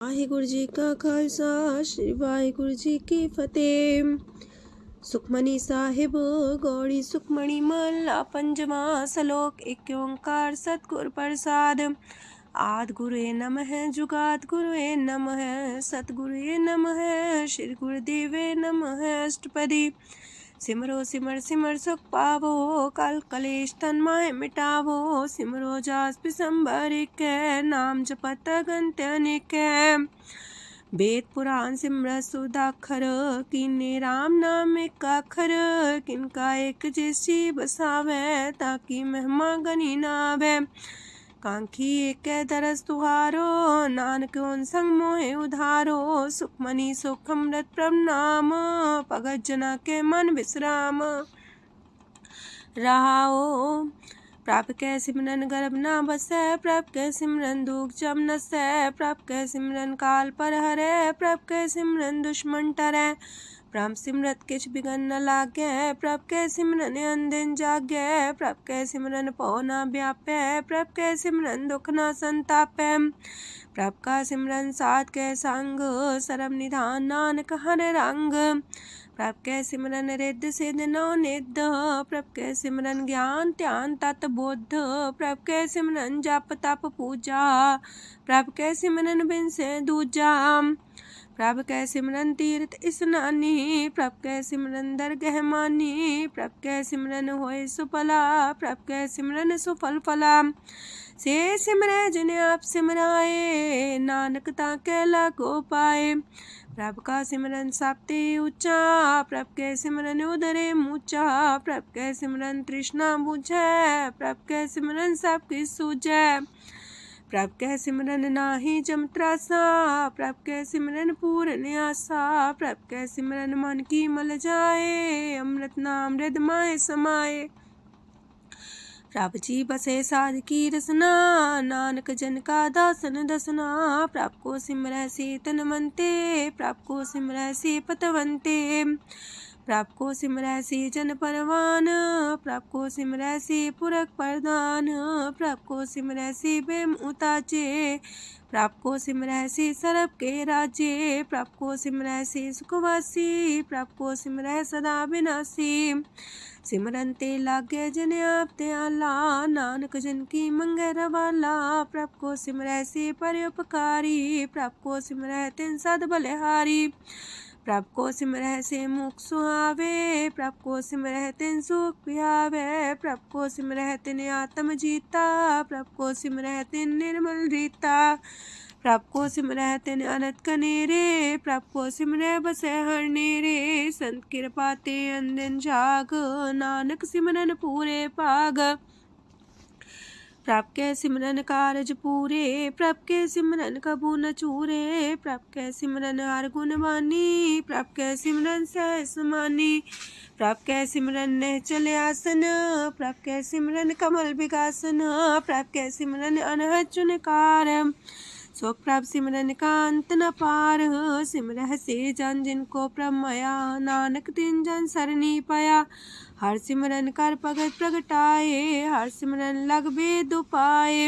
वाहिगुरु जी का खालसा श्री वाहिगुरु जी की फतेह। सुखमनी साहिब गौड़ी सुखमणी महला पंजवा सलोक। एक ओंकार सतगुर प्रसाद। आद गुरुए नमः जुगाद गुरुए नमः सतगुरुए नमः श्री गुरुदेवे नमः। अष्टपदी सिमरो सिमर सिमर सुख पावो कल कलेश तन माहे मिटावो। सिमरो जास पिसंबर एक नाम जपत अगंत अनेक। वेद पुराण सिमरत सुदाखर किन्ने राम नाम एक अखर। किनका एक जैसी बसावे ताकि महिमा गनी नावे। कांखी एक दरस तुहारो नानक उन संग मोहे उधारो। सुखमनी सुख अमृत प्रभ नाम भगत जना के मन विश्राम। रहाओ प्रभ कै सिमरन गर्भ ना बसै। प्रभ कै सिमरन दुख जम नसै। प्रभ कै सिमरन काल पर हरै। प्रभ कै सिमरन दुश्मन टरै। प्रभ सिमरत किछ बिगन न लागै। प्रभ कै सिमरन अनदिन जागै। प्रभ कै सिमरन पौ ना व्यापै। प्रभ कै सिमरन दुख ना संतापै। प्रभ का सिमरन साध कै संग सरम निधान नानक हर रंग। प्रभ कै सिमरन रिद्ध सिद्ध नौ निध। प्रभ कै सिमरन ज्ञान ध्यान तत बुद्ध। प्रभ कै सिमरन जप तप पूजा। प्रभ कै सिमरन बिन से दूजा। प्रभ कै सिमरन तीर्थ स्नानी। प्रभ कै सिमरन दरगह मानी। प्रभ कै सिमरन होए सुफला। प्रभ कै सिमरन सुफल फला। से सिमरै जिन आप सिमराए नानक ताके लागो पाए। प्रभ का सिमरन सबते ऊंचा। प्रभ कै सिमरन उदरे मूचा। प्रभ कै सिमरन तृष्णा बुझै। प्रभ कै सिमरन सब किछ सूझै। प्रभ कै सिमरन नाही जम त्रासा। प्रभ कै सिमरन पूर्ण आसा। प्रभ कै सिमरन मन की मल जाए। अमृत नाम हृद माए समाए। प्रभ जी बसे साध की रसना नानक जन का दासन दसना। प्रभ को सिमरै से तन मनते। प्रभ को सिमरै से पतवंते। प्रभ को सिमरै से जन परवान। प्रभ को सिमरै से पुरख प्रधान। प्रभ को सिमरै से बेम उताचे। प्रभ को सिमरै से सरब के राजे। प्रभ को सिमरै से सुखवासी। प्रभ को सिमरै सदा विनाशी। सिमरन ते लागे जिन आप दयाला नानक जन की मंगै रवाला। प्रभ को सिमरै से परोपकारी। प्रभ को सिमरै तिन सद बलिहारी। प्रभ को सिमरै से मुख सुहावे। प्रभ को सिमरै तिन सुख पिहावे। प्रभ को सिमरै तिन आत्म जीता। प्रभ को सिमरै तिन निर्मल रीता। प्रभ को सिमरै तिन अनंत कनेरे। प्रभ को सिमरै बसै हर नेरे। संत कृपा ते अनदिन जाग नानक सिमरन पूरे पाग। प्रभ कै सिमरन कारज पूरे। प्रभ कै सिमरन कबू न चूरे। प्रभ कै सिमरन हर गुण बानी। प्रभ कै सिमरन सहस समानी। प्रभ कै सिमरन निश्चल आसन। प्रभ कै सिमरन कमल विगासन। प्रभ कै सिमरन अनहद चुनकार। सो प्रभ सिमरन का अंत न पार। सिमरह से जन जिनको प्रभ माया नानक तिन जन सरनी पाया। हर सिमरन कर भगत प्रगटाए। हर सिमरन लग वेद उपाय।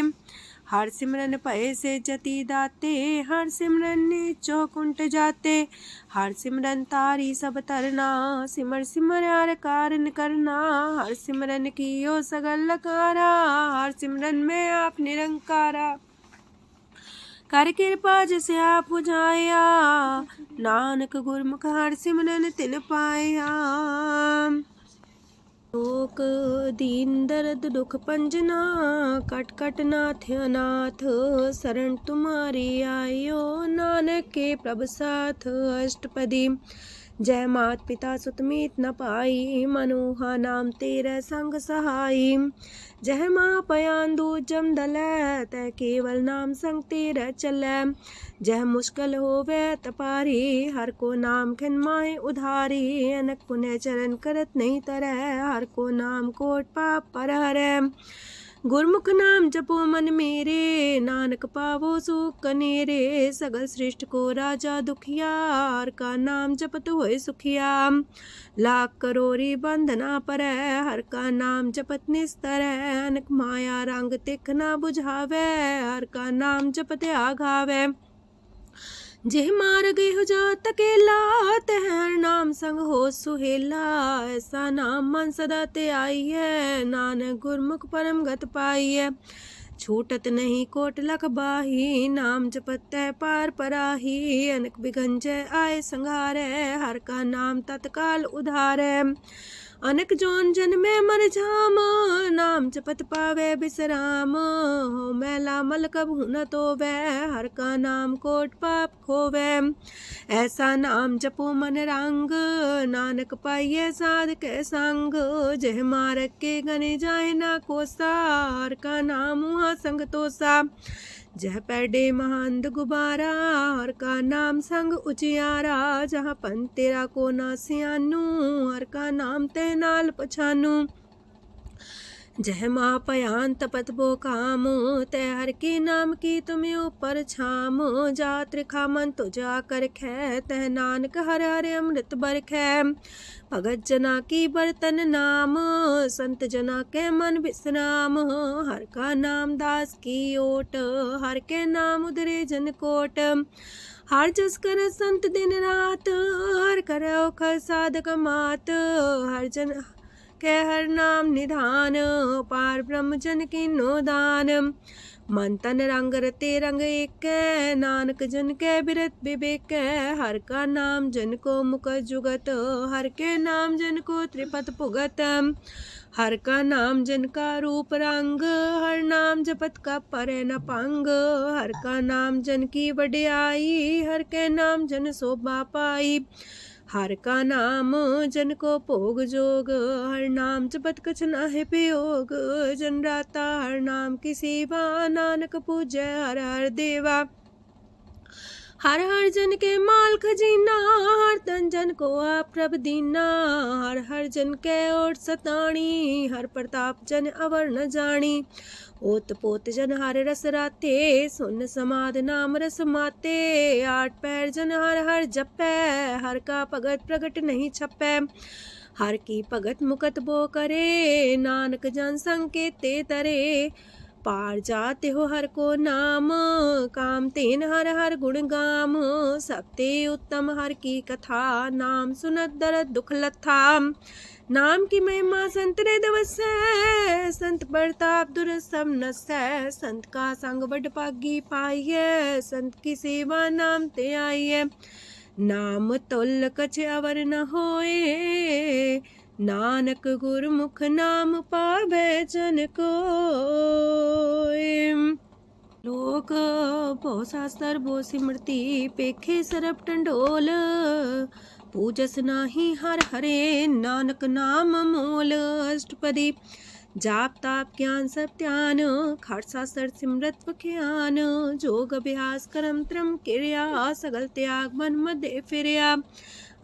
हर सिमरन भय से जति दाते। हर सिमरन नीचो कुंट जाते। हर सिमरन तारी सब तरना। सिमर सिमर हर कारण करना। हर सिमरन कियो सगल लकारा। हर सिमरन में आप निरंकारा। कर कृपा जिसे आप बुझाया। नानक गुरमुख हर सिमरन तिन पाया। लोक दीन दर्द दुख पंजना। कट कट नाथ अनाथ। शरण तुम्हारी आयो नानक के प्रभ साथ। अष्टपदी जय मात पिता सुत मीत न पाई। मनोहा नाम तेरे संग सहाई। जय माँ पयान दूज जम दलै। तै केवल नाम संग तेरे चलै। जह मुश्किल होवे तपारी। हर को नाम खिन माहे उधारी। अनक पुण्य चरण करत नहीं तरह। हर को नाम कोट पाप पर हरै। गुरमुख नाम जपो मन मेरे। नानक पावो सुख कनेरे। सगल सृष्टि को राजा दुखिया। हर का नाम जपत होए सुखिया। लाख करोरी बंधना परै। हर का नाम जपत निस्तर। अनक माया रंग तिख ना बुझावे। हर का नाम जपत आघावे। जेह मार गेहु जात अकेला, तह हर नाम संग हो सुहेला। ऐसा नाम मन सदा ते आई है, नानक गुरमुख परम गत पाई है। छूटत नहीं कोट लख बाही, नाम जपत है पार पराही। अनक बिगंज आए संघारे, हर का नाम तत्काल उधारे। अनक जोन जन में मर जाम, नाम जपत पावे बिसराम। हो मैला मल कबहु न तोवे, हर का नाम कोट पाप खोवे। ऐसा नाम जपो मन रंग, नानक पाइये साध के संग। जह मारक के गने जाए ना कोसा, हर का नाम हुआ संग तोसा। जह पैडे महांद गुबारा, हर का नाम संग उजियारा। जहाँ पन तेरा को ना सियानू, हर का नाम ते नाल पछानू। जह माँ पयान तपत बो काम, तै हर के नाम की तुम्हें ऊपर छाम। जा त्रिखा मन तो जा कर खे, तह नानक हर हर अमृत बरखै। भगत जना की बर्तन नाम, संत जना के मन विश्राम। हर का नाम दास की ओट, हर के नाम उधरे जन कोट। हर जस कर संत दिन रात, हर करो खर साधक मात। हर जन के हर नाम निधान, पार ब्रह्म जन की नो दान। मन तन रंग रते रंग एक, नानक जन के बिरत विवेक। हर का नाम जन को मुख जुगत, हर के नाम जन को त्रिपत पुगत। हर का नाम जन का रूप रंग, हर नाम जपत का परे न पंग। हर का नाम जन की वड्याई, हर के नाम जन शोभा पाई। हर का नाम जन को भोग जोग, हर नाम जपत कछ नाहि प्रयोग। जन राता हर नाम की सेवा, नानक पूजै हर हर देवा। हर हर जन के माल खजीना, हर तन जन को आप प्रभ दीना। हर हर जन के ओट सताणी, हर प्रताप जन अवर न जानी। ओत पोत जन हर रस राते, सुन समाध नाम रस माते। आठ पैर जन हर हर जपै, हर का भगत प्रगट नहीं छपै। हर की भगत मुकत बो करे, नानक जन संकेते तरे। पार जाते हो हर को नाम, काम तेन हर हर गुण गाम। सबते उत्तम हर की कथा, नाम सुनत दरद दुख लथा। नाम की महिमा संत रे दवसै, संत प्रताप दुर सब नसै। संत का संग बड़ पागी पाइयै, संत की सेवा नाम ते आइयै। नाम तुल कछ अवर न होए, नानक गुरमुख नाम पावै जन कोय। लोक बहु शास्त्र बहु सिमरती, पेखे सरब टंडोल। पूजस नाही हर हरे, नानक नाम मोल। अष्टपदी जाप ताप ज्ञान सब ध्यान, खट शास्त्र सिमरत वख्यान। जोग अभ्यास करम त्रम क्रिया, सगल त्याग मन मध्य फिरया।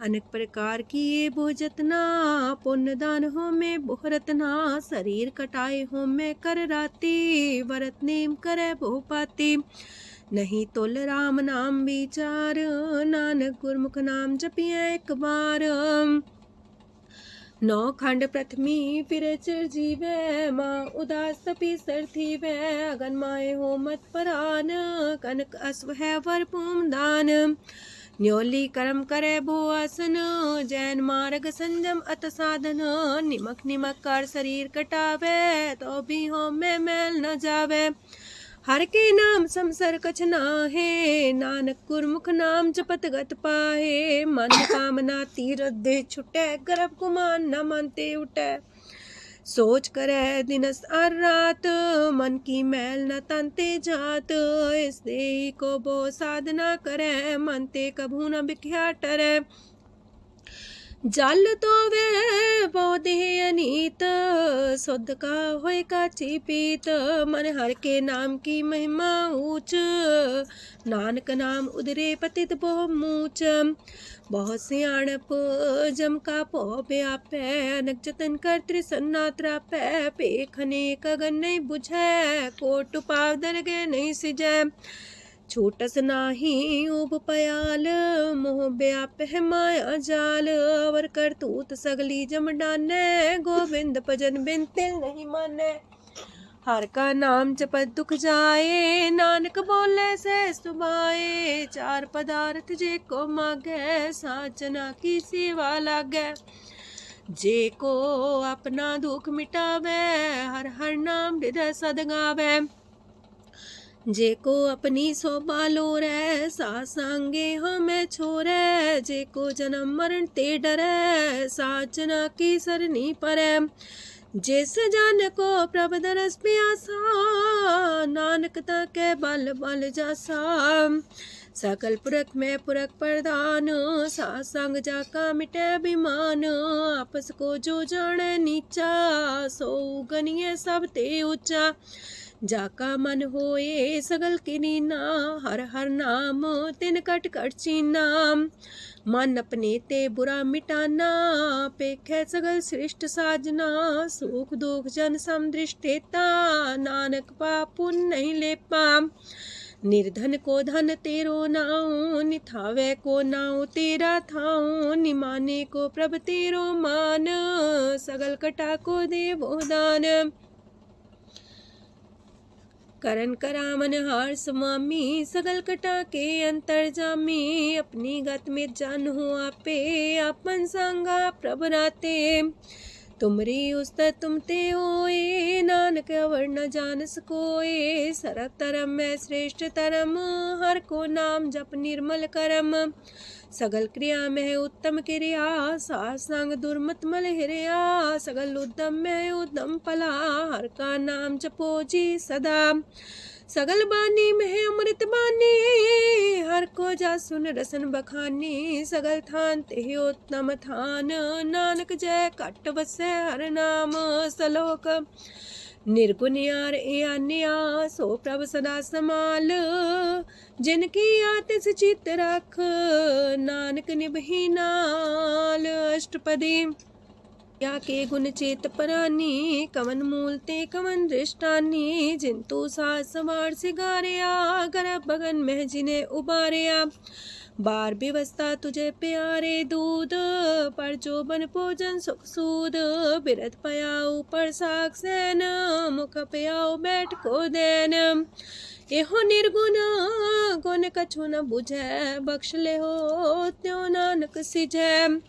अनेक प्रकार की ये बहु जतना, पुण्य दान हो में बहु रतना। शरीर कटाए हो में कर राती, वरत नेम करे बहु पाती। नहीं तुल राम नाम विचार, नानक गुरमुख नाम जपिए एक बार। नौ खंड प्रथमी फिर चिर जीवै, माँ उदास तपी सर थीवै। अगन माए हो मत परान, कनक अश्व है वर पूम दान। न्योली कर्म करे भो आसन, जैन मार्ग संजम अत साधन। निमक निमक कर शरीर कटावे, तो भी हो में मैल न जावे। हर के नाम समसर कछ नाहे, नानक गुरमुख नाम जपत गत पाहे। मन कामना तीरथ दे छुटै, गर्भ गुमान न मानते उठै। सोच करे दिनस और रात, मन की मैल न तनते जात। इस देही को बो साधना करे, मनते कभू न बिख्या टरै। जल तो वे बहु देह अनीत, शुद्ध का होए काची पीत। मन हर के नाम की महिमा ऊंच, नानक नाम उदरे पतित बहु मूच। बहुत सियाणप जम का पो व्यापै, अनक जतन कर त्रिसन्ना त्रापै। पेखने कगन नहीं बुझै, कोट पाव दरगे नहीं सिजै। छूटस नाही उब पयाल, मोह व्याप है माया जाल। अवर करतूत सगली जम डानै, गोविंद भजन बिन तिल नहीं मानै। हर का नाम जपत दुख जाए, नानक बोले से सुभाए। चार पदार्थ जे को मागे, साजना की सेवा लागे। जे को अपना दुख मिटावे, हर हर नाम हृदय सद गावे। जे को अपनी शोभा लोरे, सासंगे हमें छोरे। जे को जन्म मरण ते डरे, साजना की सरनी परे। जिस जन को प्रभ दरस प्यासा, नानक ताके बल बल जासा। सकल पुरख में पुरख प्रधान, सासंग जाका मिटे अभिमान। आपस को जो जाने नीचा, सो गनिए सब ते ऊंचा। जाका मन होए सगल किनीना, हर हर नाम तिन कट कट चीना। मन अपने ते बुरा मिटाना, पेखे सगल श्रेष्ठ साजना। सुख दुख जन समदृष्टेता, नानक पाप पुण्य नहीं लेपा। निर्धन को धन तेरो नाऊ, निथावे को नाऊ तेरा थाऊ। निमाने को प्रभ तेरो मान, सगल कटा को देवो दान। करन करामन हार समामी, सगल कटा के अंतर जामी। अपनी गत में जन हो आपे, अपन संगा प्रभ राते। तुमरी उस्तर तुम ते होए, नानक अवर न जान सकोए। सरब तरम में श्रेष्ठ तरम, हर को नाम जप निर्मल करम। सगल क्रिया में उत्तम क्रिया, सासंग दुर्मत मल हिरिया। सगल उद्यम में उद्यम फला, हर का नाम जपो जी सदा। सगल बानी में अमृत बानी, हर को जा सुन रसन बखानी। सगल थान ते उत्तम थान, नानक जय कट बसे हर नाम सलोक। निर्गुण यार आन्या, सो प्रभ सदा समाल। जिनकी आतिस चित रख, नानक निभही नाल। अष्टपदी या के गुण चेत परानी, कवन मूल ते कवन दृष्टानी। जिंतु सास सवार सिगारिया, गर्भ बगन में जिन्हें उबारिया। बार व्यवस्था तुझे प्यारे दूध, पर जो बन भोजन सुख सूद। बिरत पयाऊ पर साग सैन, मुख पयाऊ बैठ को देन। एहो निर्गुण गुण कछु न बुझे, बख्श ले हो त्यों नानक सिझे।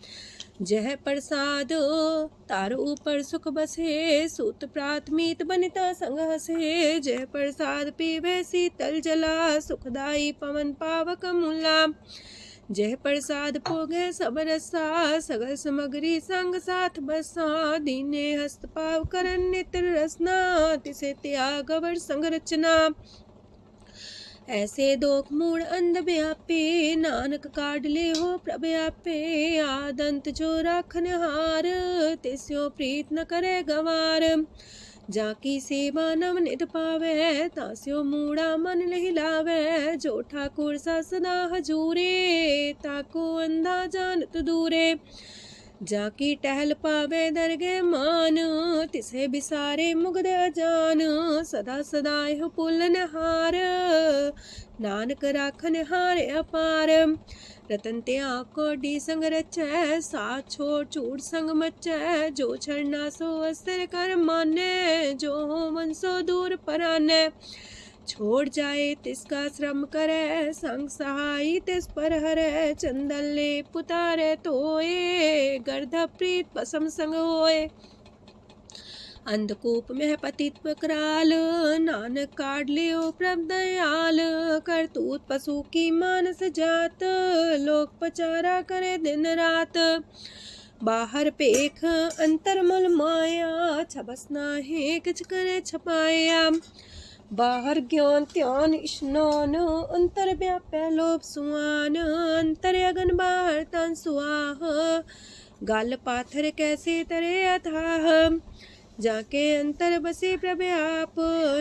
जह प्रसाद तार ऊपर सुख बसे, सूत प्रात मीत बनिता संग हसे। जह प्रसाद पीवे शीतल जला, सुखदाई पवन पावक मूला। जह प्रसाद भोगे सब रसा, सगल समग्री संग साथ बसा। दीने हस्त पाव करन नित्र रसना, तिसे त्याग अवर संग रचना। ऐसे दोख मूड अंध व्यापे, नानक काढ़ ले हो प्रभ आपे। आदंत जो राखन हार, तिस्यो प्रीत न करे गवार। जाकी सेवा नव निध पावे, तास्यो मूड़ा मन लहिलावे। जो ठाकुर सा सदा हजूरे, ताको अंधा जानत दूरे। जाकी टहल पावे दरगे मान, तिसे बिसारे मुग्ध अजान। सदा सदा यह पुलन हार, नानक राखन हारे अपार। रतन त्याग कोडी संग रचै, साथ छोड़ चूड़ संग मचै। जो छरना सो अस्थिर कर माने, जो हो मन सो दूर पराने। छोड़ जाए तिसका श्रम करे, संग सहाई तिस पर हरे। चंदन ले पुतारे तोए, गर्ध प्रीत पसम संग होए। अंधकूप में पतित कराल, नानक काढ़ लियो प्रभ दयाल। करतूत पशु की मानस जात, लोक पचारा करे दिन रात। बाहर पेख अंतर मल माया, छबस नाहे किछ करे छपाया। बाहर ज्ञान ध्यान स्नान, अंतर व्यापै लोभ सुआन। अंतर अगन बाहर तन सुआह, गल पाथर कैसे तरे अथाह। जाके अंतर बसे प्रभ आप,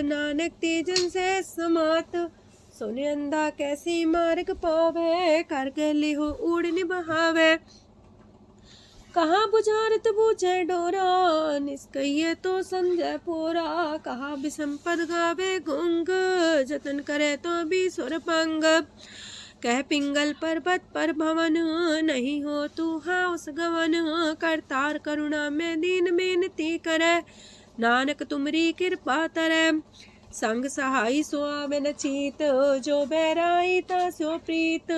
नानक तेजन से समात। सोने अंधा कैसी मार्ग पावे, कर गले हो उड़ निबहावे। कहाँ बुझारत बूझे डोरा, निष्कइये तो संजय पोरा। कहाँ बिसंपद गावे गुंग, जतन करे तो भी सुर पंग। कह पिंगल पर्वत पर भवन, नहीं हो तू हाउस गवन। करतार करुणा में दीन बेनती करे, नानक तुमरी कृपा तरै। संग सहाई सो आवे न चीत, जो बैराई तास्यो प्रीत।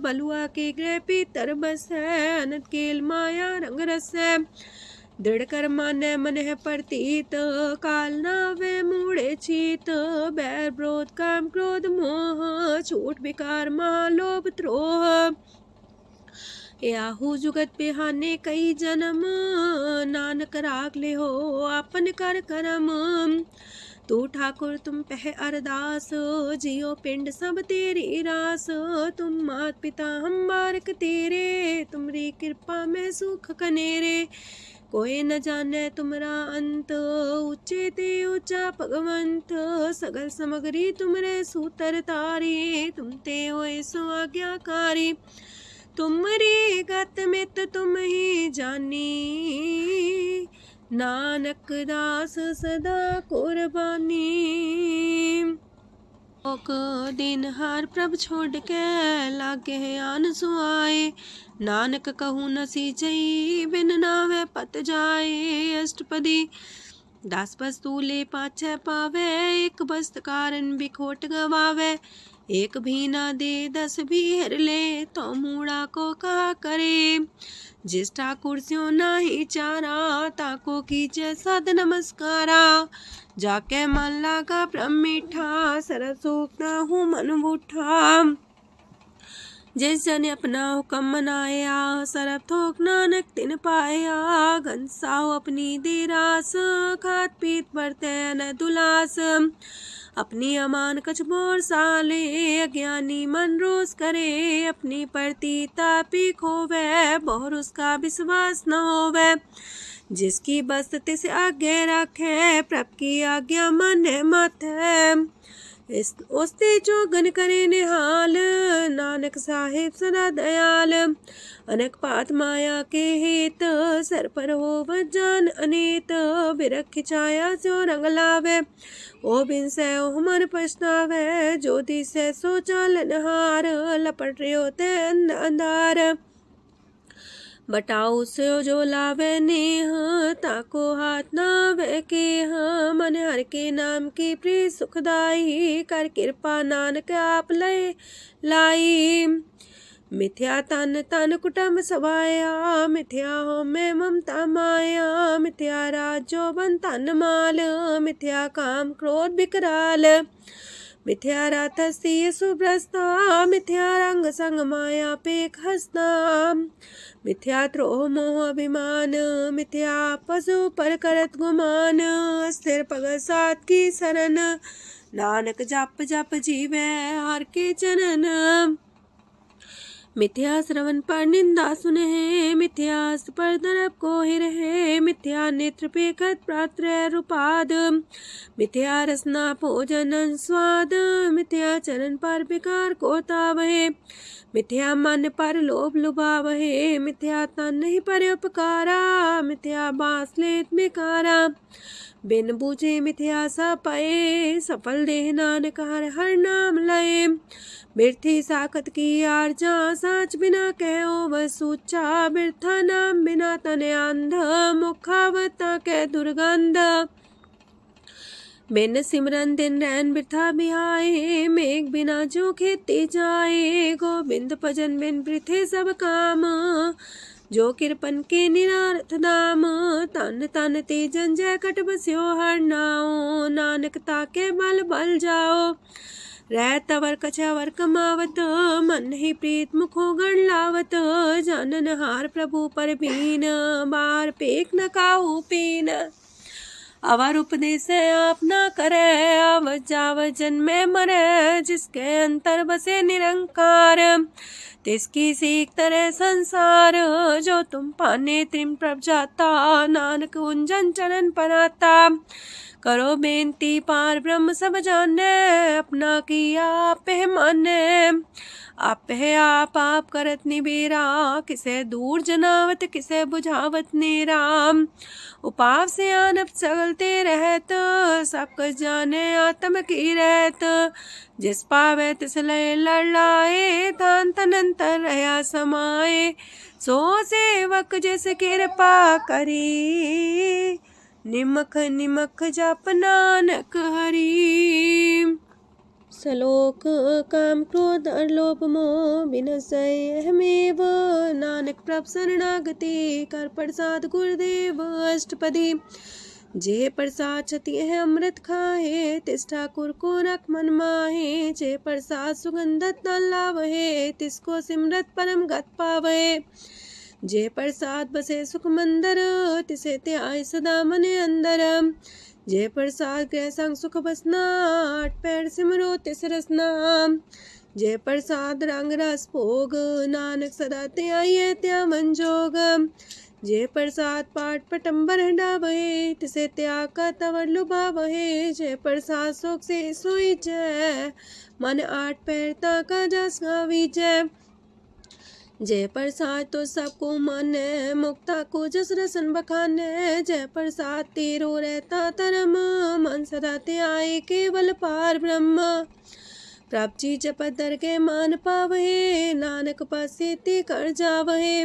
बलुआ के गृह पीतर बस है, अनंत केल माया रंग रस है। दृढ़ कर माने मन है प्रतीत, काल नावे मूढ़े चीत। बैर विरोध काम क्रोध मोह, छूट विकार महालोभ द्रोह। याहू जुगत बिहाने कई जन्म, नानक राख ले हो आपन कर करम। तू ठाकुर तुम पह अरदास, जियो पिंड सब तेरी रास। तुम मात पिता हम बारक तेरे, तुमरी कृपा में सुख कनेरे। कोई न जाने तुमरा अंत, ऊंचे ते ऊंचा भगवंत। सगल समगरी तुमरे सूतर तारी, तुम ते होए सो आज्ञाकारी। तुमरी गत मित तुम ही जानी, नानक दास सदा कुर्बानी। ओक दिन हार प्रभ छोड़ के, लागे आन सुआए। नानक कहूँ न सीचई, बिन नावे पत जाए। अष्टपदी दस वस्तु ले पाछे पावे, एक वस्त कारण बिखोट गवावे। एक भी ना दे दस भी हर ले, तो मूड़ा को कहा करे। जिस ठाकुर स्यों नाही चारा, ताको कीजे सद नमस्कारा। जाके मन लागा ब्रह्म मीठा, सरस सूखना हूँ मन बूठा। जिस जन अपना हुक्म मनाया, सरब थोक नानक तिन पाया। घनसाओ अपनी दे रास, खात पीत बरते न दुलास। अपनी अमान कछ बोर साले, अज्ञानी मन रोस करे। अपनी प्रति तापी खोवे, बहुर उसका विश्वास न होवे। जिसकी बस तिस आगे रखे, प्रभ की आज्ञा माने माथे। उसते चौगन करे निहाल, नानक साहिब सदा दयाल। अनेक पात माया के हेत, सर पर हो जान अनेत। बिरख छाया सो रंग लावे, ओ बिन से ओ मन पछतावे। जो दिसे सो चालन हार, लपट रहो ते अंधार। बटाऊ से जो लावे नेह, ताको हाथ नावे के। मन हर के नाम की प्रिय सुखदाई, कर कृपा नानक आप लय लाई। मिथ्या तन तन कुटुंब सवाया, मिथ्या हो में ममता माया। मिथ्या राजो बन तन माल, मिथ्या काम क्रोध विकराल। मिथ्या रातसी सुभ्रस्ता, मिथ्या रंग संग माया पेख हस्ता। मिथ्या द्रोह मोह अभिमान, मिथ्या पशु पर करत गुमान। अस्थिर पग सात की शरण, नानक जप जप जीवे हर के चरण। मिथ्या श्रवण पर निंदा सुने, मिथ्या पर दरब को ही रहे। मिथ्या नेत्र पेखत प्रात्र रूपाद, मिथ्या रसना भोजन स्वाद। मिथ्या चरण पर विकार को तावहे, मिथ्या मन पर लोभ लुभावहे। मिथ्या तन नहीं पर उपकारा, मिथ्या बास लेत मिकारा। बिन बूझे मिथ्या सा पाए, सफल देह नानक हर हर नाम लय। बिरथी साखत की आरजा, साच बिना कहो वह सूचा। बिरथा नाम बिना तने अंध, मुखावता के दुर्गंध। बिन सिमरन दिन रैन बिरथा बिहाए, मेघ बिना जो खेती जाए। गोविंद भजन बिन बिरथे सब काम, जो किरपन के निरारथ दाम। तन तन ते जंजय कट बस्यो हर नाओ, नानक ताके बल बल जाओ। रह तवर कछवर कमावत, मन ही प्रीत मुखो गण लावत। जानन हार प्रभु पर बीन, बार पेख न काहू पीन। अवर उपदेश आप न करे, आवत जावत जन्मे मरे। जिसके अंतर बसे निरंकार, तिसकी सीख तरह संसार। जो तुम पाने त्रिम प्रभ जाता, नानक उंजन चरण पराता। करो बेनती पार ब्रह्म सब जाने, अपना किया आप माने। आप है आप करत निबेरा, किसे दूर जनावत किसे बुझावत नेरा। उपाव से आनप चलते रहत, सब कुछ जाने आत्म की रहत। जिस पावे तिस लय लड़ाए, तान तनंतर रहा समाए। सो सेवक जिस कृपा करी, निमख निमख जप नानक हरि। सलोक काम क्रोध और लोभ मोह विनशय अहमेव, नानक प्रभ शरणागति कर प्रसाद गुरुदेव अष्टपदी। जे प्रसाद छति है अमृत खाहे, तिस ठाकुर को रख मन माहे। जे प्रसाद सुगंधत न लावहे, तिसको सिमरत परम गत पावहे। जे प्रसाद बसे सुख मंदर, तिसे त्याय सदा मने अंदर। जे प्रसाद गृह संग सुख बसना, आठ पैर सिमरो तिस रसना। जे प्रसाद रंग रस भोग, नानक सदा त्याये त्या मन जोग। जे प्रसाद पाठ पटम्बर डावहे, तिसे त्याग का तवर लुभावहे। जे प्रसाद शोक से सोई जय, मन आठ पैर ताका जस गावी जय। जय प्रसाद तो सबको माने, मुक्ता को जस रसन बखाने। जय प्रसाद तेरो रहता धर्म, मन सदा त्याये केवल पार ब्रह्म। प्रभ जी जपत दर के मान पावहे, नानक पासे ते कर जावहे।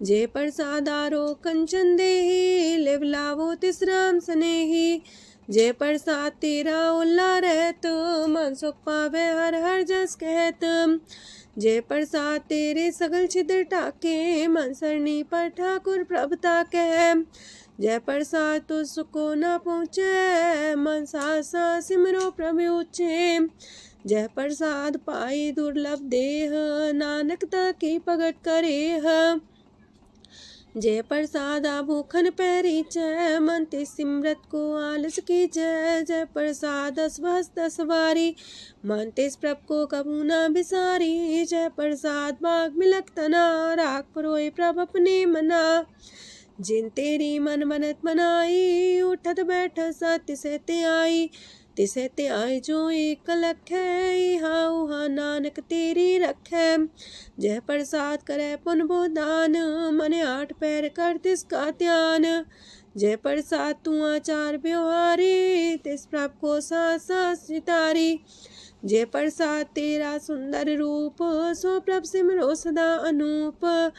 जे प्रसाद आरो कंचन देही, लिव लावो तिस राम स्नेही। जे प्रसाद तेरा उल्ला रहत, मन सुख पावे हर हर जस कहत। जे प्रसाद तेरे सगल छिद्र टाके, मन सरनी पर ठाकुर प्रभ ताके। जय प्रसाद तो सुको न पहुँचे, मन सा सिमरो प्रभु ऊँचे। जय प्रसाद पाई दुर्लभ देह, नानक ताकी प्रगट करेह। जय प्रसाद आभूखन पैरी जय, मन ते सिमरत को आलस की जय। जय प्रसाद अस्वस्थ सवारी, मन तेस प्रभ को कबू न बिसारी। जय प्रसाद बाग मिलक तना, राख परोए प्रभ अपने मना। जिन तेरी मन मनत मनाई, उठत बैठत सत्य से ते आई। तिसे ते आए जो एक लख है, इहा उहा नानक तेरी रखै। जय प्रसाद करे पुन बोदान, मने आठ पैर कर तिसका ध्यान। जय प्रसाद तू आचार व्यवहारी, तिस प्रभ को सास सास सितारी। जय प्रसाद तेरा सुंदर रूप, सो प्रभ सिमरो सदा अनूप।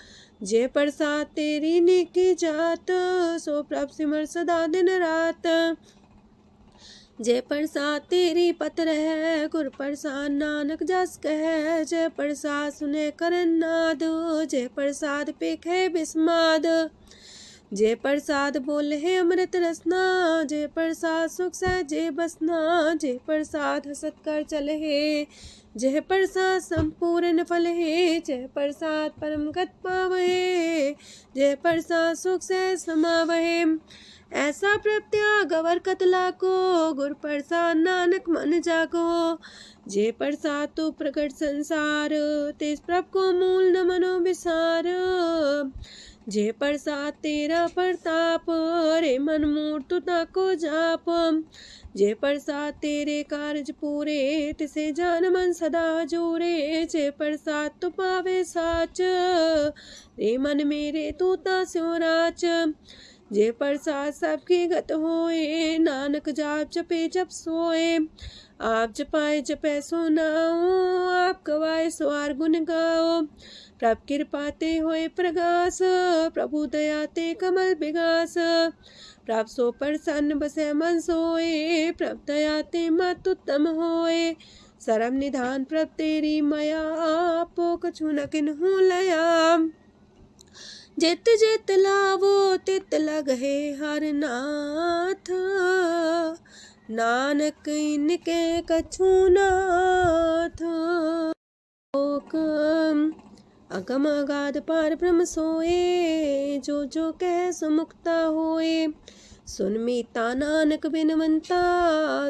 जय प्रसाद तेरी नेकी जात, सो प्रभ सिमर सदा दिन रात। जय प्रसाद तेरी पत्र है, गुर प्रसाद नानक जस कह। जय प्रसाद सुने करन नाद, जय प्रसाद पेखे बिस्माद। जय प्रसाद बोले है अमृत रसना, जय प्रसाद सुख सहजे बसना। जय प्रसाद हसत कर चले है, जय प्रसाद संपूर्ण फल है। जय प्रसाद परम गत पावहे, जय प्रसाद सुख से समावहे। ऐसा प्रत्याग अवर कतला को, गुर प्रसाद नानक मन जागो। जय प्रसाद तो प्रकट संसार, तेज प्रभ को मूल न मनो विसार। जय प्रसाद तेरा प्रताप, रे मन मूर्त ताको जाप। जय प्रसाद तेरे कारज पूरे, तिसे जान मन सदा जोरे। जय प्रसाद तू पावे साच, रे मन मेरे तू ता स्यो राच। जय प्रसाद सबकी गत होए, नानक जाप जपे जप सोए। आप जपाए जपे सो नाओ, आप गवाए सो आर गुण गाओ। प्रभ कृपा ते होए प्रगास, प्रभु दया ते कमल विगास। प्रभ सो प्रसन्न बसे मन सोए, प्रभ दया ते मत उत्तम होए। सरम निधान प्रभ तेरी मया, आपो कछु न किन्हु लया। जित जित लावो तित लगहे हर नाथ, नानक इनके कछु नाथ। अगम अगाध पार ब्रह्म सोए, जो जो कह सो मुक्ता होए। सुन मीता नानक बिनवंता,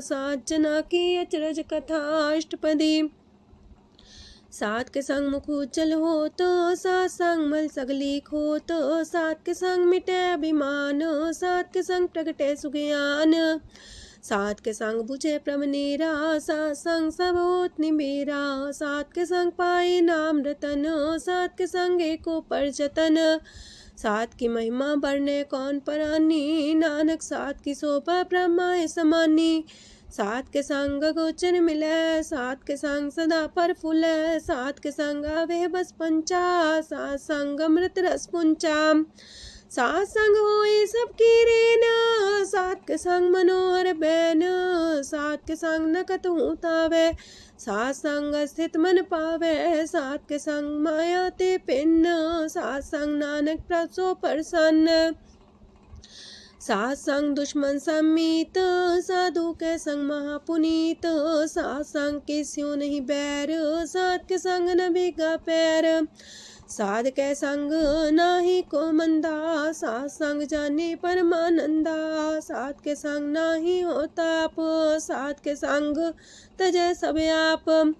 सात जना की अचरज कथा अष्टपदी। सात के संग मुख उज्जल हो तो, सात संग मल सगली खो तो। सात के संग मिटे अभिमान, सात के संग प्रगटे सुज्ञान। सात के संग बुझे प्रभ नेरा, सात संग सब होत निमेरा। सात के संग पाए नाम रतन, सात के संग एको पर जतन। सात की महिमा बरने कौन परानी, नानक सात की शोभा ब्रह्मा समानी। सात के संग गोचर मिले, सात के संग सदा पर फूले। सात के संग आवे बस पंचा, सात संग अमृत रस पुंचा। सात संग होए सबकी रेन, सात के संग मनोहर बैन, सात के संग न कतहु तावै, सात संग स्थित मन पावै, सात के संग माया ते पिन, सात संग नानक प्रसो प्रसन्न, सात संग दुश्मन समीत, साधु के संग महापुनीत, सात संग के स्यों नहीं बैर, सात के संग न भीगा पैर, साध के संग नाही को मंदा, सात संग जाने परमानंदा, सात के संग नाही हो ताप, सात के संग तजय सब आप,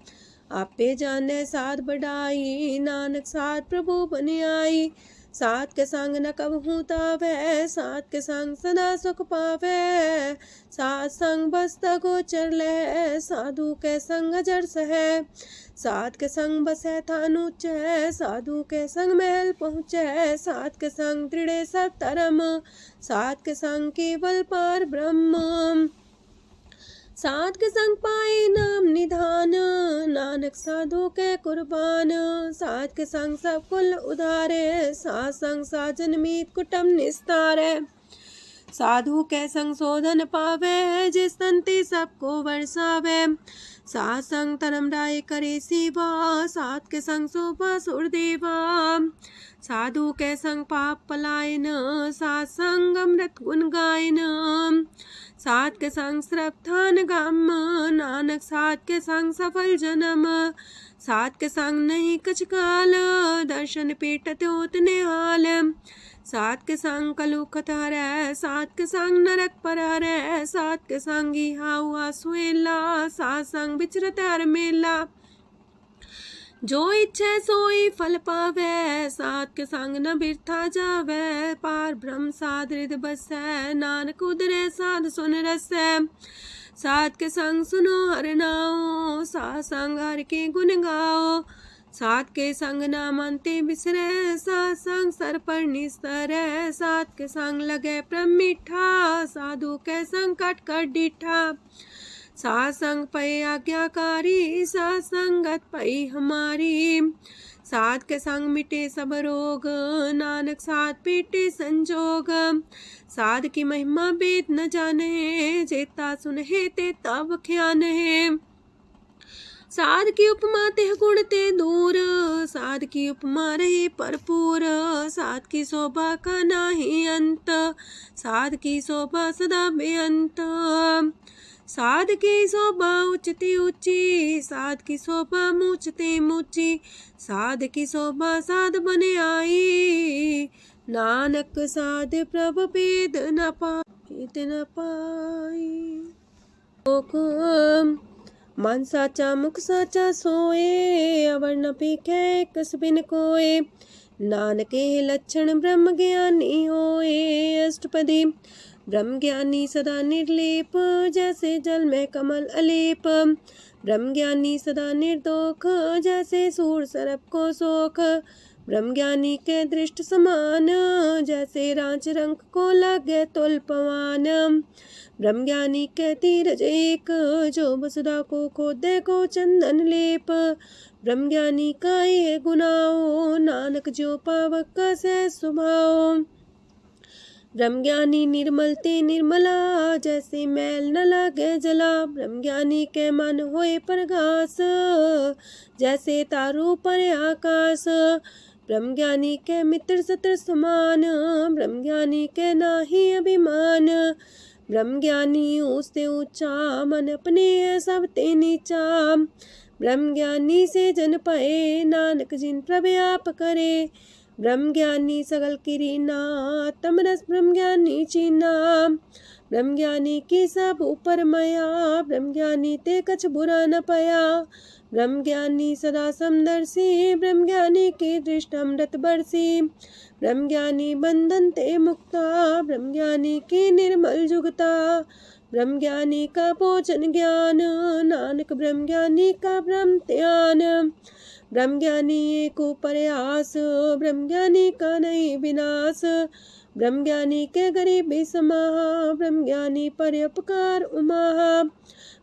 आपे जाने साध बढ़ाई, नानक साध प्रभु बन आई, सात के संग न कबहू तावै, सात के संग सदा सुख पावै, सात संग बसता गोचर लहै, साधु के संग अजर सहै, सात के संग बसै थान ऊंचै, साधु के संग महल पहुँचै, सात के संग दृढ़ सब धर्म, सात के संग केवल पार ब्रह्म, सात के संग पाए नाम निधान, नानक साधु के कुर्बान, सात के संग सब कुल उधारे, सात संग साजन मीत कुटुम निस्तारे, साधु के संग शोधन पावे, जिस तंती सबको वर्षावे, सात संग धर्म राय करे सेवा, सात के संग शोभा सुरदेवा, साधु के संग पाप पलायन, सात संग अमृत गुण गायन, सात के संग श्रद्धान गम, नानक सात के संग सफल जन्म, सात के संग नहीं कछ काल, दर्शन पेटत होत निहाल, सात के संग कलुखत हरै, सात के संग नरक पर हरै, सात के संग इहा हुआ सुएला, सात संग विचरत हर मेला, जो इच्छा सोई फल पावै, सात के संग न बिरथा जावै, पार ब्रह्म साध हृदय बसै, नानक उदरै साध सुन रसै, सात के संग सुनो हर नाओ, सात संग हर के गुण गाओ, सात के संग ना मानते बिसरै, सात संग सर पर निस्तरै, सात के संग लगे प्रेम मीठा, साधु के संग कट कर डीठा, सात संग पै आज्ञाकारी, सात संगत पै हमारी, सात के संग मिटे सब रोग, नानक सात पीटे संजोग, साध की महिमा वेद न जाने, जेता सुनहे ते तब ख्यान है, साध की उपमा तेह गुण ते दूर, साध की उपमा रहे भरपूर, साध की शोभा का नाही अंत, साध की शोभा सदा बेअंत, साध की शोभा उच्चते ऊंची, साध की शोभा मूचते मूची, साध की शोभा साध बने आई, नानक साध प्रभ भेद न पाई, मन साचा मुख साचा सोए, अवर न पीखे कस बिन कोए, नानके लक्षण ब्रह्म ज्ञानी होए, अष्टपदी ब्रह्म ज्ञानी सदा निर्लेप, जैसे जल में कमल अलेप, ब्रह्म ज्ञानी सदा निर्दोख, जैसे सूर सरप को सोख, ब्रह्म ज्ञानी के दृष्ट समान, जैसे रांच रंक को लगे तुल पवान, ब्रह्म ज्ञानी के तीरज एक, जो वसुधा को खोदे को चंदन लेप, ब्रह्म ज्ञानी का ये गुनाओ, नानक जो पावक का से सुभाओ, ब्रह्म ज्ञानी निर्मल ते निर्मला, जैसे मैल न लागे जला, ब्रह्म ज्ञानी के मन होए प्रगास, जैसे तारू पर आकाश, ब्रह्म ज्ञानी के मित्र सत्र समान, ब्रह्म ज्ञानी के नाही अभिमान, ब्रह्म ज्ञानी ऊंचते ऊंचा, मन अपने सब ते नीचा, ब्रह्म ज्ञानी से जन पाए, नानक जिन प्रभु आप करे, ब्रह्म ज्ञानी सगल किरीना, तमरस ब्रह्म ज्ञानी चीना, ब्रह्म ज्ञानी की सब ऊपर माया, ब्रह्म ज्ञानी ते कछ बुरा न पाया, ब्रह्म ज्ञानी सदा समदर्शी, ब्रह्म ज्ञानी की दृष्ट अमृत बरसी, ब्रह्म ज्ञानी बंधन ते मुक्ता, ब्रह्म ज्ञानी की निर्मल जुगता, ब्रह्म ज्ञानी का भोजन ज्ञान, नानक ब्रह्म ज्ञानी का ब्रह्म ध्यान, ब्रह्म ज्ञानी एक प्रयास, ब्रह्म ज्ञानी का नहीं विनाश, ब्रह्मज्ञानी के गरीबी समाहा, ब्रह्मज्ञानी परोपकार उमाहा।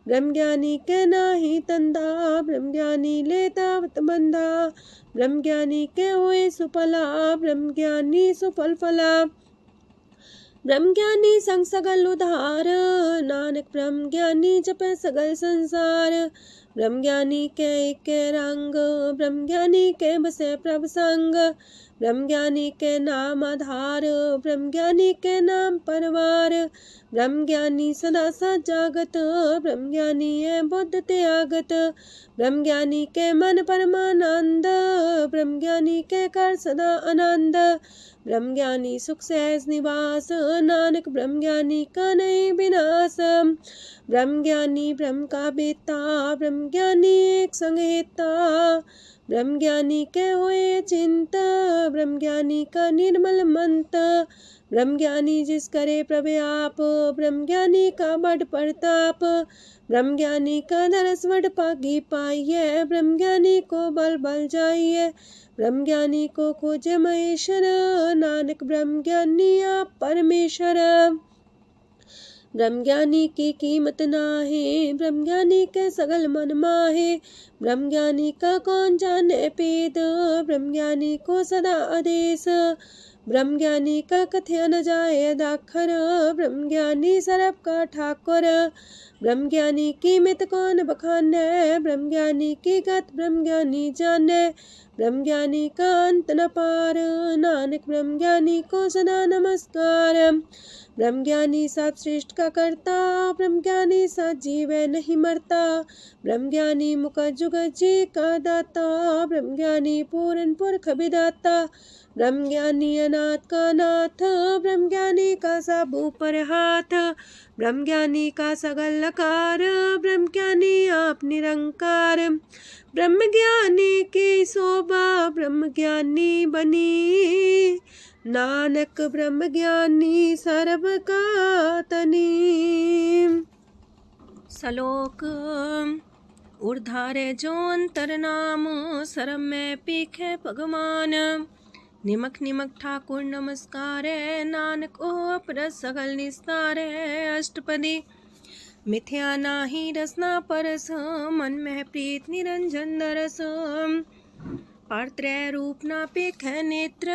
ब्रह्मज्ञानी के नाही तंदा, ब्रह्मज्ञानी लेतावत बंधा। ब्रह्मज्ञानी के हुए सुफला, ब्रह्मज्ञानी सुफल फला। ब्रह्मज्ञानी संग सगल उधार, नानक ब्रह्मज्ञानी जपे सगल संसार। ब्रह्मज्ञानी के एक रंग, ब्रह्मज्ञानी के बसे प्रभ संग। ब्रह्मज्ञानी के नाम आधार, ब्रह्मज्ञानी के नाम परवार। ब्रह्मज्ञानी सदा सजागत, ब्रह्मज्ञानी है बुद्ध त्यागत। ब्रह्मज्ञानी के मन परमानंद, ब्रह्मज्ञानी के कर सदा आनंद। ब्रह्मज्ञानी सुख सहज निवास, नानक ब्रह्मज्ञानी का नहीं विनाश। ब्रह्मज्ञानी ब्रह्म का बेता, ब्रह्मज्ञानी एक संग हेता। ब्रह्मज्ञानी के हुए चिंता, ब्रह्मज्ञानी का निर्मल मंत। ब्रह्मज्ञानी जिस करे प्रभु आप, ब्रह्मज्ञानी का बड़ प्रताप। ब्रह्मज्ञानी का दरस वड पागी पाइये, ब्रह्मज्ञानी को बल बल जाइए। ब्रह्मज्ञानी को खोजे महेश्वर, नानक ब्रह्मज्ञानी आप परमेश्वर। ब्रह्मज्ञानी की कीमत नाहे, ब्रह्मज्ञानी के सगल मन माहे। ब्रह्मज्ञानी का कौन जाने पेद, ब्रह्मज्ञानी को सदा आदेश। ब्रह्मज्ञानी का कथ्य न जाए दाखर, ब्रह्मज्ञानी सरब का ठाकुर। ब्रह्मज्ञानी की मित कौन बखाने, ब्रह्मज्ञानी की गत ब्रह्मज्ञानी जाने। ब्रह्मज्ञानी का अंत न पार, नानक ब्रह्मज्ञानी को सदा नमस्कार। ब्रह्मज्ञानी सब सृष्टि का करता, ब्रह्मज्ञानी सजीव नहीं मरता। ब्रह्मज्ञानी मुख जुग जी का दाता, ब्रह्मज्ञानी पूरन पुरख विदाता। ब्रह्मज्ञानी अनाथ का नाथ, ब्रह्मज्ञानी का सब ऊपर हाथ। ब्रह्मज्ञानी का सगल लकार, ब्रह्मज्ञानी आप निरंकार। ब्रह्मज्ञानी की शोभा, ब्रह्मज्ञानी बनी। नानक ब्रह्मज्ञानी सर्व का तनी। श्लोक ऊर्धारे जो अंतर नाम, सरम में पीखे भगवान। निमक निमक ठाकुर नमस्कारे, नानक ओ अपर सगल निस्तारे। अष्टपदी मिथ्या नाही रसना परस, मन में प्रीत निरंजन दरस। पात्रय रूप ना पेख नेत्र,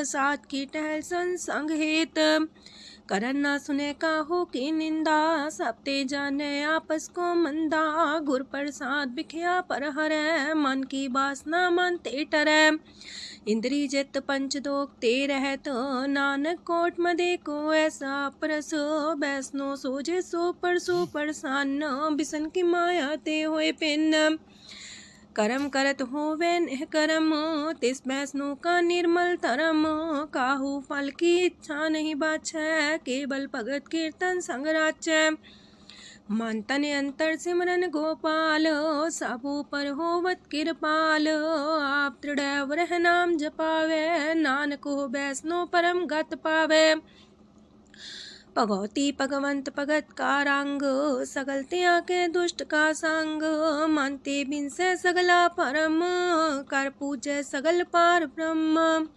सात की टहल संसंग हेत। करन ना सुने काहू की निंदा, सब ते जाने आपस को मंदा। गुर प्रसाद बिखया पर हरै, मन की वासना मानते टरै। इंद्री जित पंच दोख ते रहत, नानक कोट मदे को ऐसा परस। बैसनो सोजे सो परसो परसान, बिसन की माया ते होए पिन। करम करत होवे निह करम, तिस बैसनो का निर्मल तरम। काहू फल की इच्छा नहीं बाछै, केवल भगत कीर्तन संग राचै। मन तन अंतर सिमरन गोपाल, सब ऊपर होवत कृपाल। आप दृढ़ रह नाम जपावे, नानक हो बैसनो परम गत पावे। भगवती भगवंत भगत का रंग, सगल त्याग के दुष्ट का संग। मानते बिन से सगला परम, कर पूजे सगल पार ब्रह्म।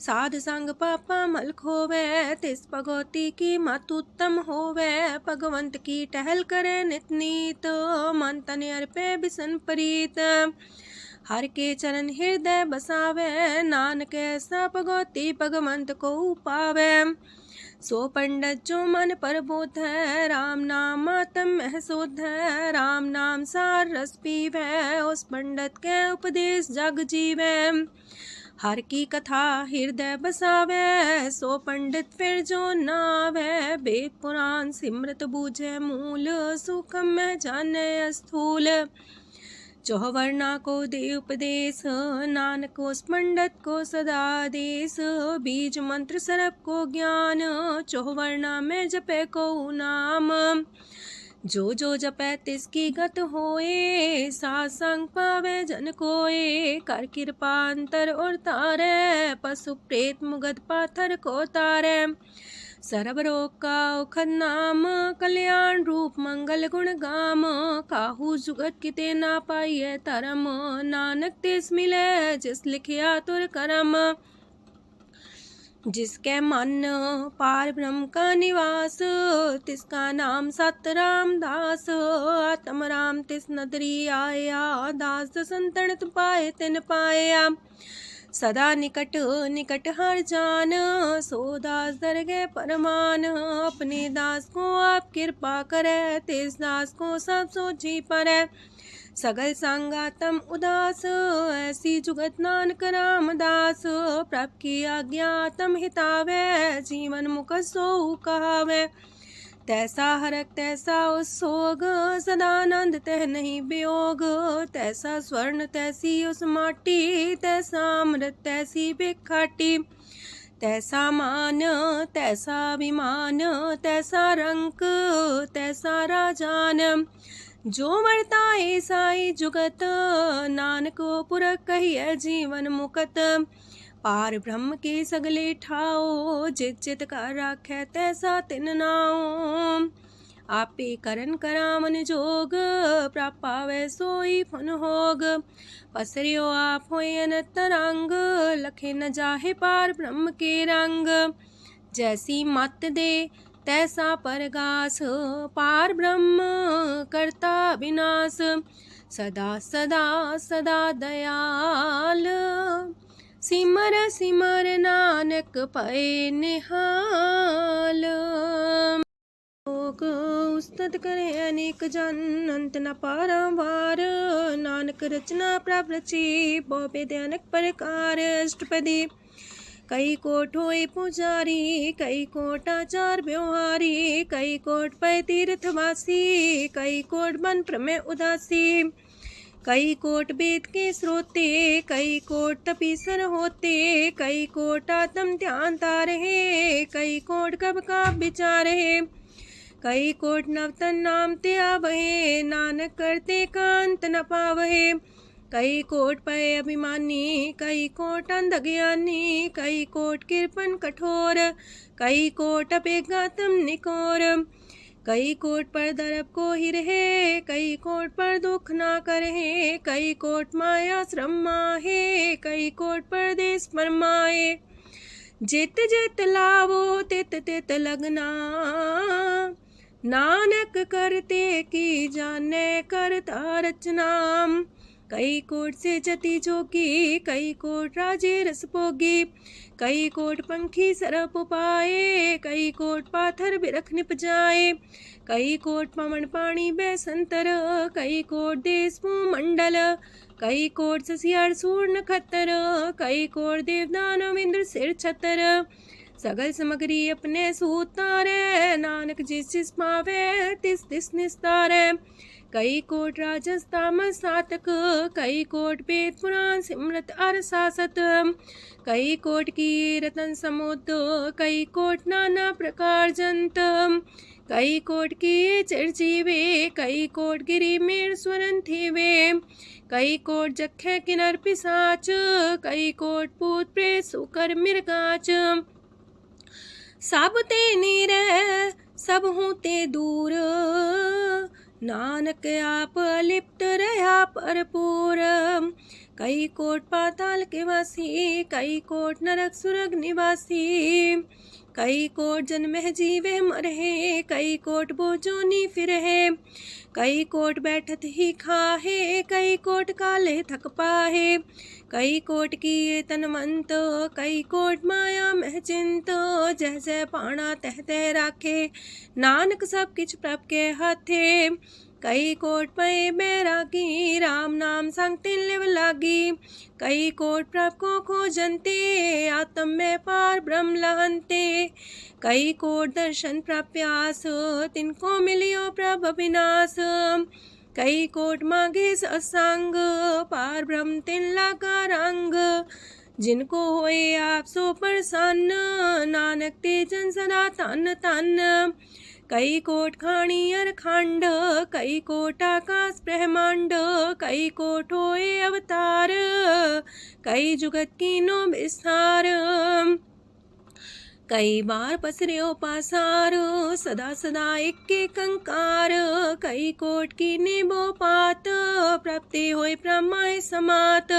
साध संग पापा मल खोवे, तिस भगवती की मत उत्तम होवे। भगवंत की टहल करे नित नीत, मन तन अर्पे बिसन प्रीत। हर के चरण हृदय बसावे, नानक ऐसा भगवती भगवंत को पावे। सो पंडित जो मन पर बोध है, राम नाम आत्म में शोध है। राम नाम सार रस पीवे, उस पंडित के उपदेश जग जीवे। हर की कथा हृदय बसावे, सो पंडित फिर जो नावे। वेद पुराण सिमरत बूझे मूल, सुखम में जाने स्थूल। चौवर्णा को दे उपदेश, नानक उस पंडित को सदा देश। बीज मंत्र सरप को ज्ञान, चौवर्णा में जपे को नाम। जो जो जपे तिसकी गत होए, सासंग पावे जन कोए। कर कृपा अंतर और तारे, पशु प्रेत मुगध पाथर को तारे। सरब रोग का औखद नाम, कल्याण रूप मंगल गुण गाम। काहू जुगत किते ना पाइये तरम, नानक तिस मिले जिस लिखिया तुर करम। जिसके मन पार ब्रह्म का निवास, तिसका नाम सत रामदास। आत्म राम तिस नदरी आया, दास संतन पाए तिन पाया। सदा निकट निकट हर जान, सो दास दरगह परमान। अपने दास को आप कृपा करे, तिस दास को सब सोची परे। सगल संगातम उदास, ऐसी जुगत नानक रामदास। प्रभ की आज्ञा तम हितावे, जीवन मुख सो कहावे। तैसा हरक तैसा उत्सोग, सदानंद तह नहीं वियोग। तैसा स्वर्ण तैसी उस माटी, तैसा अमृत तैसी भिखाटी। तैसा मान तैसा अभिमान, तैसा रंक तैसा राजान। जो वर्ताए साई जुगत, नानक पुरख कहिए जीवन मुकत। पार ब्रह्म के सगले ठाओ, जित जित कर राखै तैसा तिन नाओ। आपे करन करामन जोग, प्रापावे सोई फन होग। पसरियो आप होए अनंत रंग, लखे न जाहे पार ब्रह्म के रंग। जैसी मत दे तैसा परगास, पार ब्रह्म करता विनाश। सदा सदा सदा दयाल, सिमर सिमर नानक पए निहाल। उस्तत करे अनेक जन, अंत न पारावार। नानक रचना प्रभ रची, बहु अनेक प्रकार। अष्टपदी कई कोट होए पुजारी, कई कोट आचार व्यवहारी। कई कोट पै तीर्थवासी, कई कोट बन प्रमेय उदासी। कई कोट वेद के स्रोते, कई कोट तपीसर होते। कई कोट आत्म ध्यान तारहे, कई कोट कब का विचार है। कई कोट नवतन नाम ते आवहे, नानक करते कांत न पावहे। कई कोट पय अभिमानी, कई कोट अंधज्ञानी। कई कोट कृपन कठोर, कई कोट अपेगातम निकोर। कई कोट पर दरब को ही रहे, कई कोट पर दुख ना करहे। कई कोट माया श्रम माहे, कई कोट परदेश फरमाए। जित जित लावो तित तित लगना, नानक करते की जाने करता रचना। कई कोट से जति जोगी, कई कोट राजे रस भोगी। कई कोट पंखी सरप पाए, कई कोट पाथर बिरख निप जाए। कई कोट पवन पानी बैसंतर, कई कोट देश मंडल। कई कोट ससियार सूर नखतर, कई कोट देवदानव इंद्र सिर छतर। सगल सामग्री अपने सूतारे, नानक जिस जिस पावे तिस तिस निस्तारे। कई कोट राजस तामस सातक, कई कोट वेद पुराण सिमरत अर सासत। कई कोट की रतन समुद्र, कई कोट नाना प्रकार जंत। कई कोट की चिरजीवे, कई कोट गिरी मेर स्वरन थीवे। कई कोट जखे किनर पिसाच, कई कोट पूत प्रेत सुकर मिर्गाच। सब ते नीरे सब हूँ ते दूर, नानक आप अलिप्त रहा भरपूर। कई कोट पाताल के वासी, कई कोट नरक सुरग निवासी। कई कोट जन्म जीवे मरहे, कई कोट बोझोनी फिरहे। कई कोट बैठत ही खाहे, कई कोट काले थक पाहे। कई कोट किए तनवंत, कई कोट माया मह चिंत। जह जह पाणा तह तह राखे, नानक सब किछ प्रभ के हाथे। कई कोट पए बैरागी, राम नाम संग तिन लिव लागी। कई कोट प्रभ को खोजंते, आत्म में पार ब्रह्म लहंते। कई कोट दर्शन प्रप्यास, तिनको मिलियो प्रभ अविनाश। कई कोट मांगे सत्संग, पार ब्रह्म तिन लागा रंग। जिनको होए आप सो प्रसन्न, नानक ते जन सदा तन तन। कई कोट खाणी अर खंड, कई कोट आकाश ब्रह्मांड। कई कोट होए अवतार, कई जुगत कीनो विस्तार। कई बार पसरियो पासार, सदा सदा एक कंकार। कई कोट की निबो पात, प्राप्ति होए प्रमाय समात।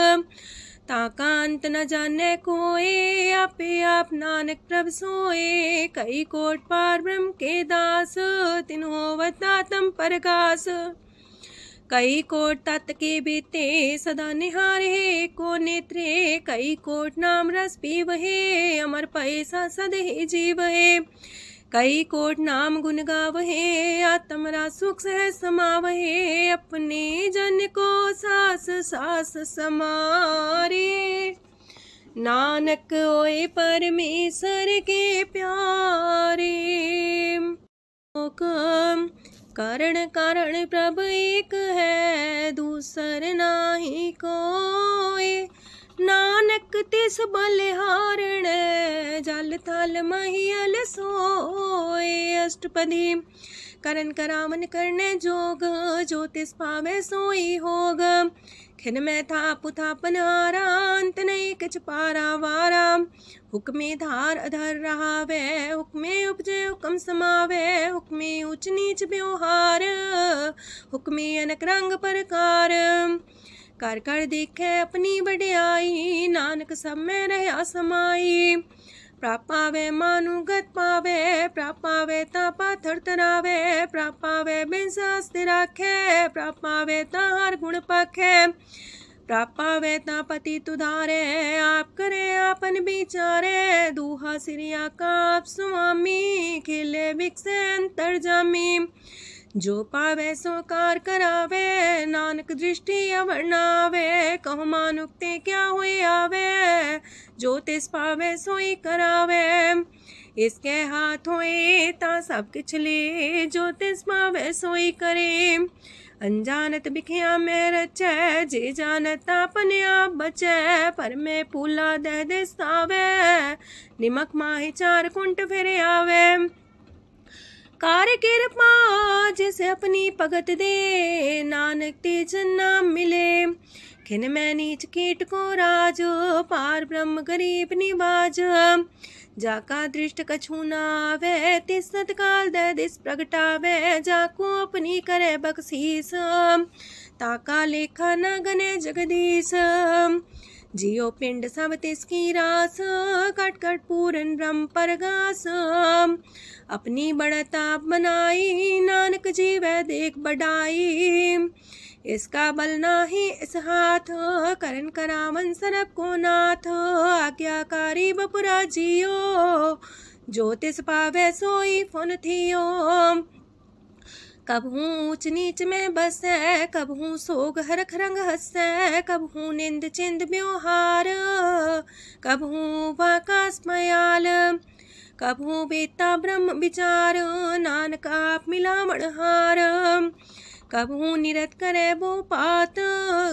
ताका अंत न जाने कोय, आपे आप नानक प्रभ सोए। कई कोट पार ब्रह्म के दास, तिन्हो होवतातम परगास। कई कोट तत् के बीते, सदा निहारे को नेत्रे। कई कोट नाम रस पीवहे, अमर पैसा सदे जीवहे। कई कोट नाम गुण गावहे, आत्मरा सुख सह समावहे। अपने जन को सास सास समारे, नानक होए परमेश्वर के प्यारे। कारण कारण प्रभ एक है, दूसर नाही कोय। नानक तिस बलिहारण, जल थल महियल सोए। अष्टपदी करन करावन करने जोग, जो तिस पावे सोई होग। खिन में थाप थापन हारा, अंत नहीं किछ पारा वारा। हुक्मे धार अधर रहावे, हुक्मे उपजे हुक्म समावे। हुक्मे ऊंच नीच व्यवहार, हुक्मे अनक रंग प्रकार। कर कर देखे अपनी बड़ियाई, नानक सब में रहा समाई। प्रापावे मानुगत पावे, प्रापावे ता पाथर तरावे। प्रापावे बिन शास्त्र राखे, प्रापावे ता हर गुण पाखे। प्रापावे ता पति तुधारे, आप करे आपन विचारे। दूहा सिरिया का आप स्वामी, खिले विकसे अंतर जामी। जो पावे सो कार करावे, नानक दृष्टि अवर्णावे। कहो मानुक्ते क्या हुए आवे, जो तिस पावे सोई करावे। इसके हाथ होए ता सब किछ ले, जो तिस पावे सोई करे। अनजानत बिखिया में रचे, जे जानत अपने आप बचे। पर में फूला दे दिस्तावे, निमक माही चार कुंट फिर आवे। कार कृपा जिसे अपनी भगत दे, नानक तेज नाम मिले। खिन में नीच कीट को राज, पार ब्रह्म गरीब निवाज। जाका दृष्ट कछु न आवे, तिस सतकाल दे दिस प्रगटावे। जाको अपनी करे बख्शीस, ताका लेखा न गने जगदीश। जियो पिंड सब तिसकी रास, कट कट पूरन ब्रह्म परगास। अपनी बढ़ता बनाई, नानक जीवे देख बढ़ाई। इसका बल नाही इस हाथ, करन करावन सरब को नाथ। आज्ञाकारी बपुरा जियो, जो तिस पावे सोई फुन थियो। कबहू ऊंच नीच में बसे, कबहू सोग हरख रंग हंसे। कबहू निंद चिंद व्यवहार, कबहू वाकास मयाल। कबहू बेता ब्रह्म विचार, नानक आप मिलावण हार। कबहू निरत करे वो पात,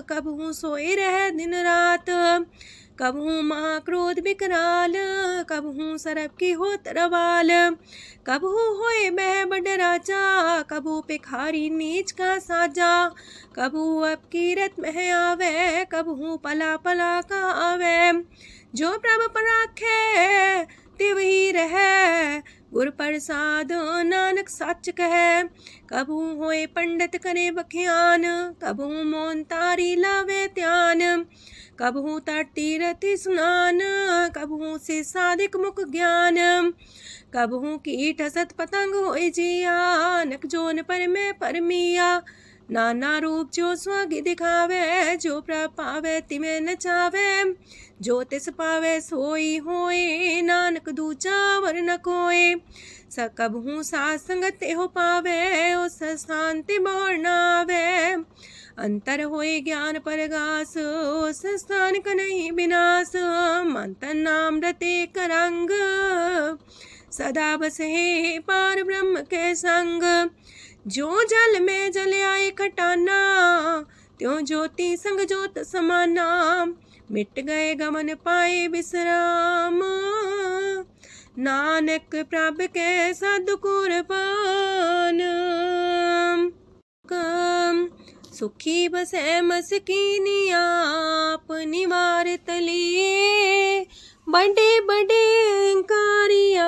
कबहू सोए रह दिन रात। कबहू महाक्रोध विकराल, कबहू सरब की हो तरवाल। कबहू होए बह बड़ राजा, कबहू भिखारी नीच का साजा। कबहू अब कीरत में आवे, कबहू पला पला का आवे। जो प्रभ पर राखे तिव ही रहे, गुर प्रसाद नानक सच कहे। कबहू होए पंडित करे बख्यान, कबहू मौन तारी लावे ध्यान। कबहू तट तीरथ स्नान, कबहू से साधिक मुख ज्ञान। कबहू कीट हसत पतंग होए जिया, नक जोन पर में परमिया। नाना रूप जो स्वग दिखावे, जो प्रभ पावे तिमें नचावे। जो तिस पावे सोई होए, नानक दूजा वर न कोय। सकबहू साथ संगत हो पावे, उस शांति बोर नावे। अंतर होए ज्ञान परगास, उस स्थान का नहीं विनाश। मंतन नाम रते करंग, सदा बसे पार ब्रह्म के संग। जो जल में जल आए खटाना, त्यों ज्योति संग ज्योत समाना। मिट गए गमन पाए विश्राम, नानक प्रभ के सद्कुरबान। सुखी बसे मस्कीनिया, अपनी मार तली। बड़े बड़े कारिया,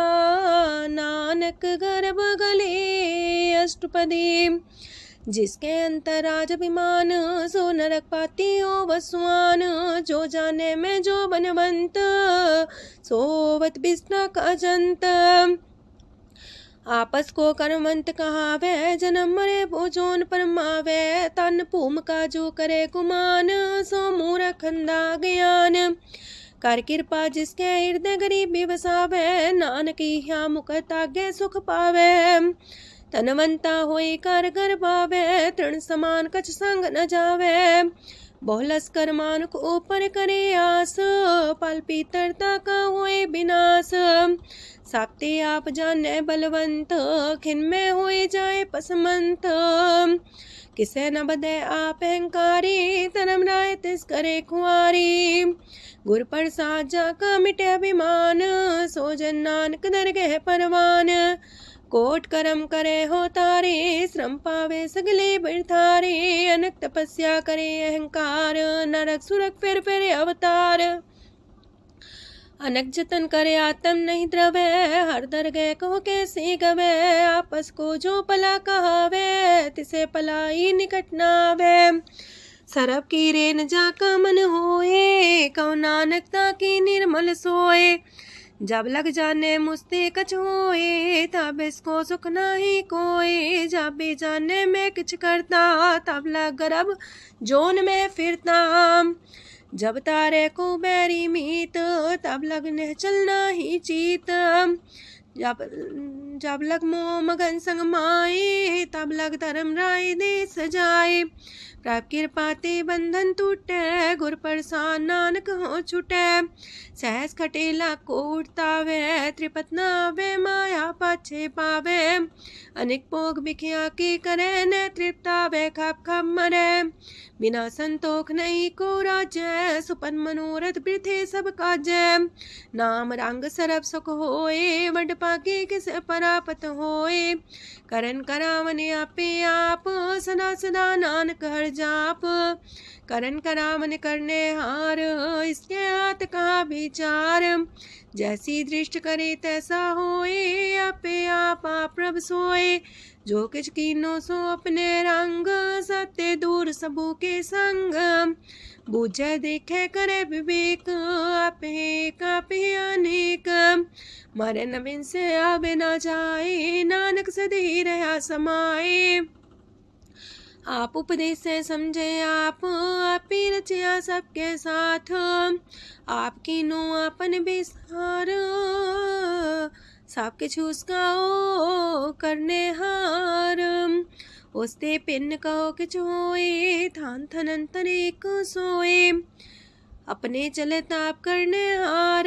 नानक गर्भ गले। अष्टपदी जिसके अंतराज अभिमान, सो नरक पाती हो वसुआन। जो जाने में जो बनवंत, सोवत बिस्ना का जंत। आपस को कर्मवंत कहावे, जन्म मरे भोजोन परमावे। तन भूम का जो करे गुमान, सो मूर्ख अंधा ज्ञान। कर कृपा जिसके हृदय गरीबी बसावे, नानक यहाँ मुख तागे सुख पावे। तनवंता होई कर घर पावे, तृण समान कछ संग न जावे। बहुलस कर मानुक ऊपर करे आस, पल पीतरता का होए विनाश। साप्ते आप जाने बलवंत, खिन में होए जाए पसमंत। किसे न बदे आप अहंकारी, धर्म राय तिस करे खुआरी। गुर प्रसाद जाका मिटे अभिमान, सो जन नानक दरगह परवान। कोट करम करे हो तारे, श्रम पावे सगले बिरथारे। अनक तपस्या करे अहंकार, नरक सुरक फिर अवतार। अनक जतन करे आत्म नहीं द्रवे, हर दरगह कहो कैसे गवे। आपस को जो पला कहावे, तिसे पलाई निकट नावे। सरब की रेन जाका मन होए, कहो नानकता की निर्मल सोए। जब लग जाने मुझते कछ होए, तब इसको सुख नाही कोई। जब भी जाने में किछ करता, तब लग गर्भ जोन में फिरता। जब तारे को बैरी मीत, तब लगने चलना ही चीत। जब लग मोह मगन संग माए, तब लग धर्म राय दे सजाए। प्रभ कृपा ते बंधन टूटे, गुर प्रसाद नानक हो छूटे। सहस खटेला को उठतावे, त्रिपत नावे माया पाछे पावे। अनेक भोग बिखिया की करे, न तृप्तावे खप खप मरे। बिना संतोख नहीं को राजय, सुपन मनोरथ वृथे सब काजय। नाम रंग सरब सुख होए, वड पाके किस परापत होए। करन करावन आपे आप, सदा सदा नानक हर जाप। करन करावन करने हार, इसके हाथ का विचार। जैसी दृष्ट करे तैसा होए, आपे आप प्रभ सोए। जो किछ कीनो सो अपने रंग, सत्य दूर सबू के संग। बूझे देखे करे विवेक, आपे अनेक। मरे न बिन से आवे न जाए, नानक सदी रहा समाए। आप उपदेश से समझे आप ही रचिया सबके साथ। आपकी नो अपन बेसार, सब किछ उसका ओ करने हार। उसते पिन कहो किछ होए, थान थनन तनेक सोए। अपने चले ताप करने हार,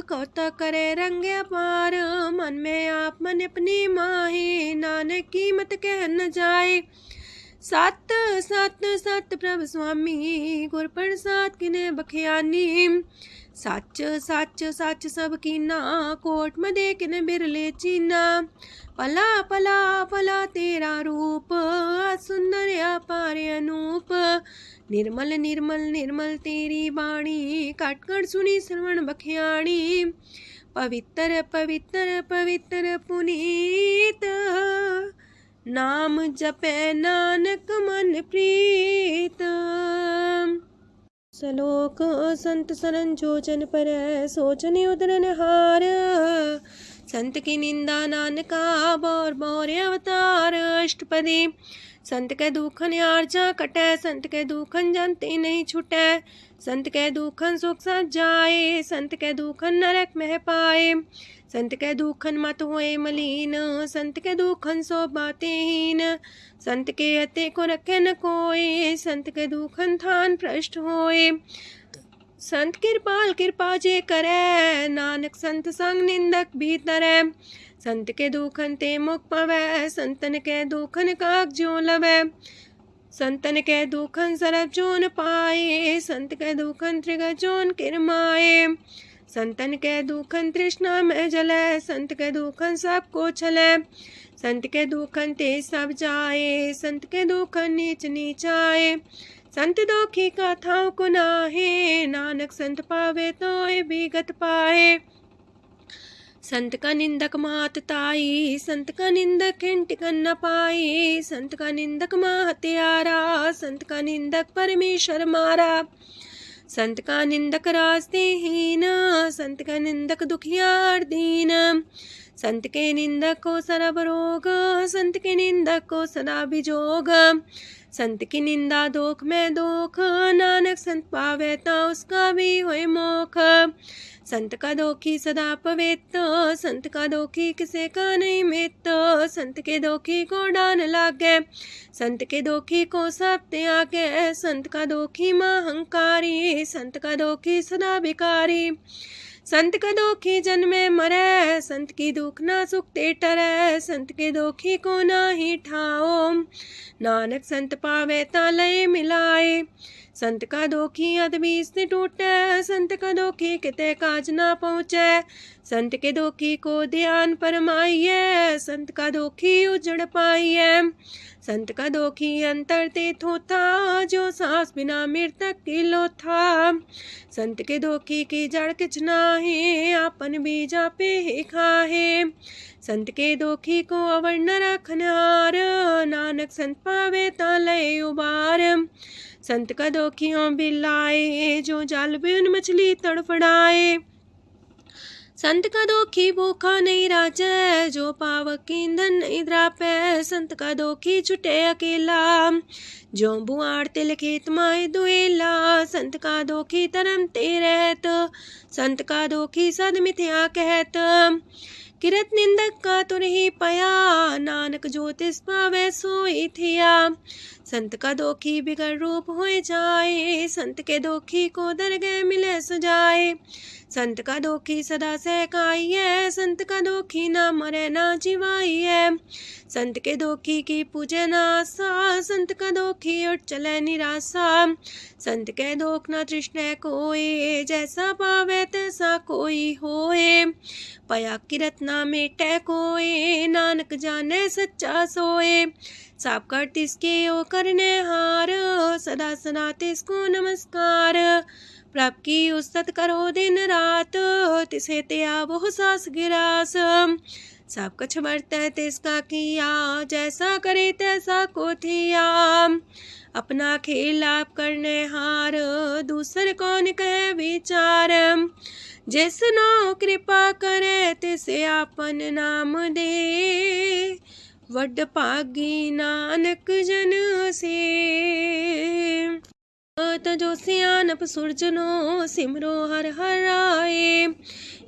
कौतक करे रंग अपार। मन में आप मन अपनी माहे, नानक की मत कह न जाए। सत सत सत प्रभ स्वामी, गुर प्रसाद किने बखियानी। सच सच सच सब कीना, कोट मदे किने बिरले चीना। पला पला पला तेरा रूप, सुंदर अपार अनूप। निर्मल निर्मल निर्मल तेरी बाणी, काटकर सुनी श्रवण बखियाणी। पवित्र पवित्र पवित्र पुनीत, नाम जपे नानक मन प्रीत। सलोक संत सरन जो जन पर, सोचने उदरन हार। संत की निंदा नानका, बौर बौर अवतार। अष्टपदी संत के दुखन आर्जा कटे, संत के दुखन जानते नहीं छुटे। संत के दुखन सुख सज जाए, संत के दुखन नरक में पाए। संत के दुखन मत होए मलीन, संत के दुखन सो बातें हीन। संत के अते को रखे न कोई, संत के दुखन थान भ्रष्ट होए। संत कृपाल कृपा जे करे, नानक संत संग निंदक भी तरे। संत के दुखन ते मुख पवै, संतन के दुखन काग जो लवै। संतन के दुखन सरब जोन पाए, संत के दुखन त्रिगत जोन किरमाए। संतन के दुखन तृष्णा में जले, संत के दुखन सबको छले। संत के दुखन ते सब जाए, संत के दुखन नीच नीचाए। संत दोखी कथाओं को नाहे, नानक संत पावे तो विगत पाए। संत का निंदक मात ताई, संत का निंदक हिंटिकन न पाई, संत का निंदक माँ हत्यारा, संत का निंदक परमेश्वर मारा, संत का निंदक रास्ते हीन, संत का निंदक दुखियार दीन, संत के निंदक को सरब रोग, संत के निंदक को सदा बिजोग, संत की निंदा दोख में दोख, नानक संत पावे ता उसका भी होए मोख, संत का दोखी सदा पवित्र, संत का दोखी किसे का नहीं मित, संत के दोखी को डान लागे, संत के दोखी को सब त्यागे, संत का दोखी महांकारी, संत का दोखी सदा भिकारी, संत का दोखी जन्मे मरे, संत की दुख ना सुख ते टरे, संत के दोखी को ना ही ठाओ, नानक संत पावे ता लय मिलाए, संत का दोखी अदबीस ने टूटे, संत का दोखी किते काज ना पहुँचे, संत के दोखी को ध्यान परमाइए, संत का दोखी उजड़ पाइए, संत का दोखी अंतर ते थोथा, जो सांस बिना मृतक की लोथा, संत के दोखी की जड़ किछ नाहे, आपन बीजा पे ही खाहे, संत के दोखी को अवर न रखनार, नानक संत पावे ता लय उबार, संत का दोखियों बिलाए, जो जाल बिन मछली तड़फड़ाए, संत का दोखी भूखा नहीं राजे, जो पावक ईंधन नहीं द्रापे, संत का दोखी छुटे अकेला, जो बुआड़ तिल खेत माए दुएला, संत का दोखी तरम ते रहत, संत का दोखी सद मिथ्या कहत, किरत निंदक का तुर ही पया, नानक जो तिस पावे सोई थिया, संत का दोखी बिगड़ रूप होए जाए, संत के दोखी को दरगह मिले सजाए, संत का दोखी सदा सहकाइए, संत का दोखी ना मरे ना जिवाइए, संत के दोखी की पूजे ना आशा, संत का दोखी उठ चले निराशा, संत के दोख ना तृष्णा कोई, जैसा पावे तैसा कोई होए, पया किरत ना मेटे कोई, नानक जाने सच्चा सोए, साप कर तिसके ओ करने हार, सदा सदा तिसको नमस्कार, प्रभ की उस्तत करो दिन रात, तिसे त्या वो सास गिरास, सब कछ बरते तिसका किया, जैसा करे तैसा को थिया, अपना खेल आप करने हार, दूसर कौन कहे विचार, जिसनो कृपा करे तिसे आपन नाम दे, वड पागी नानक जन से, तजो सियानप सुरजनो सिमरो हर हर आए,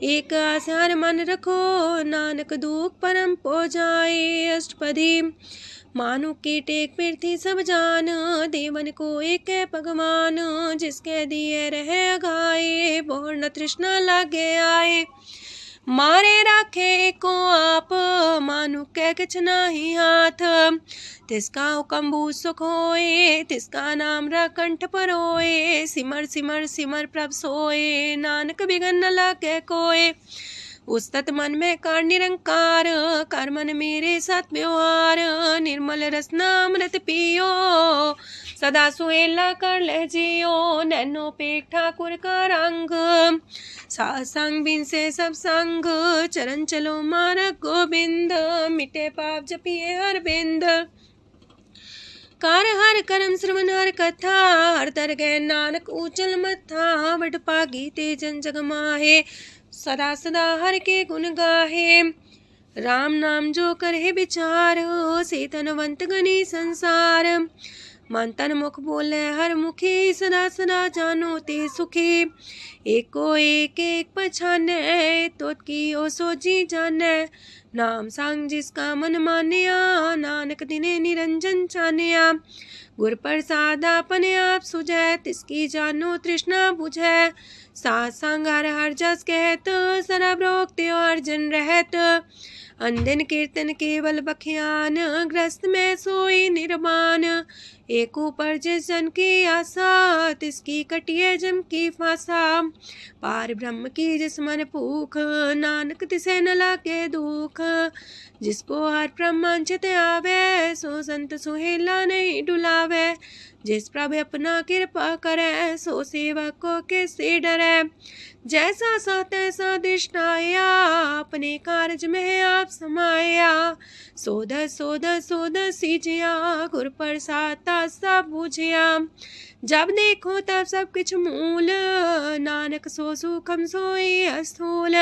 एक आसार मन रखो नानक दुख परम पो जाए, अष्टपदी मानु की टेक पृथ्वी सब जान, देवन को एक है भगवान, जिसके दिए रहे अघाए, बोर न तृष्णा लागे आए, मारे राखे को आप, मानु के किछ नाही हाथ, तिसका हुक्म सुख होए, तिसका नाम कंठ पर होए, सिमर सिमर सिमर प्रभ सोए, नानक बिगन न लागे कोय, उस्तत मन में कर निरंकार, कर मन मेरे साथ व्यवहार, निर्मल रसना अमृत पियो, सदा सुहेला कर ले जियो, नैनो पेट ठाकुर का रंग, सासंग बिन से सब संग, चरण चलो मारक गोविंद, मिटे पाप जपिए हर बिंद, कार हर करम श्रवण हर कथा, हर तर गए नानक ऊचल मथा, बट पागी तेजन जग माहे, सदा सदा हर के गुण गाहे, राम नाम जो करे विचार, से तनवंत गनी संसार, मन तन मुख बोले हर मुखी, सदा सदा जानो ते सुखी, एको एक एक पछाने, तो की ओ सोची जाने, नाम सांग जिसका मन मानिया, नानक दिने निरंजन छानिया, गुर प्रसाद अपने आप सुझै, तिसकी जानो तृष्णा बुझै, सात संग हर हर जस कहत, सरब रोग त्यो अर्जन रहत, अनदिन कीर्तन केवल बखियान, ग्रस्त में सोई निर्वाण, एक ऊपर जिस जन की आशा, तिसकी कटिए जम की फांसा। पार ब्रह्म की जिस मन भूख, नानक तिसे न लागे दुख। जिसको हर प्रमांचित आवे, सो संत सुहेला नहीं डुलावे। जिस प्रभु अपना कृपा करे, सो सेवक को किससे डरे। जैसा सा तैसा दृष्टाया, अपने कारज में आप समाया। सोध सोध सोध सीजिया, गुर प्रसाद सब बूझिया। जब देखो तब सब कुछ मूल, नानक सो सुखम सोई स्थूल।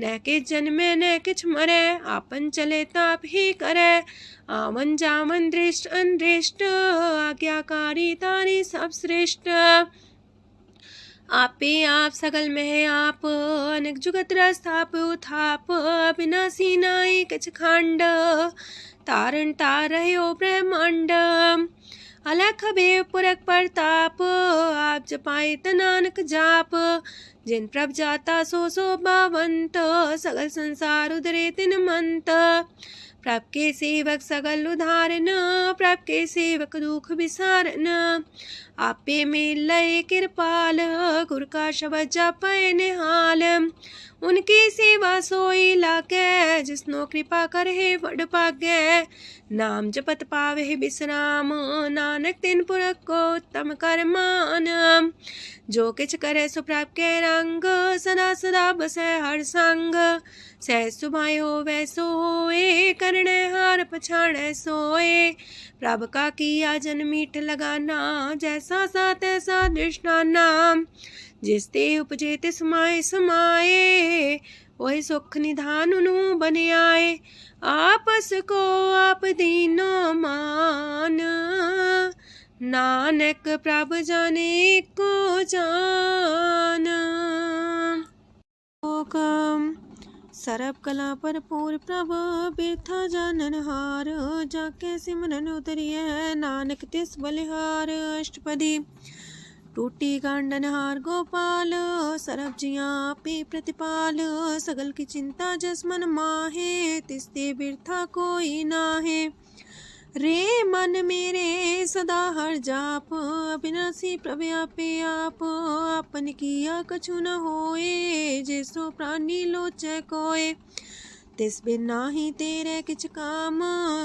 न किछ जन्मे न किछ मरे, आपन चले ताप ही करे। आवन जावन दृष्ट अनदृष्ट, आज्ञाकारी तारी सब श्रेष्ठ। आपे आप सकल में आप, अनेक जुगत रस्थाप उथाप। विनाशी नाई कछ खंड, तारण तार रह्यो ब्रह्मांड। अलख बेव पुरख प्रताप, आप जपाए त नानक जाप। जिन प्रभ जाता सो शोभावंत, सगल संसार उधरे तिन मंत। प्रभ के सेवक सगल उधारन, प्रभ के सेवक दुख विसारन। आपे में लय कृपाल, गुर का शब्द जपै निहाल। उनकी सेवा सोई लागे, जिसनो कृपा करे बड़ पागे। नाम जपत पावे विश्राम, नानक तिन पुरख को उत्तम कर मान। जो किछ करे सो प्रभ के रंग, सदा सदा बसै हर संग। सहज सुभाए होवै सो होए, करणे हार पछाड़ै सोए। प्रभ का किया जन मीठ लगाना, जैसा सा तैसा दृष्टाना। जिस ते उपजे तिस माए समाए, वही सुख निधान उनु बन आए। आपस को आप दीनो मान, नानक प्रभ जाने को जान। सरब कला पर पूर प्रभ, बिरथा जानन हार। जाके सिमरन उतरिए, नानक तिस बलिहार। अष्टपदी। टूटी गांडन हार गोपाल, सरब जिया पे प्रतिपाल। सगल की चिंता जस मन माहे, तिसते बिरथा कोई नाहे। रे मन मेरे सदा हर जाप, अविनाशी प्रभु आपे आप। आपन किया कछु न होए, जैसो प्राणी लोचै कोय। तिस बिन नाही तेरे किछ काम,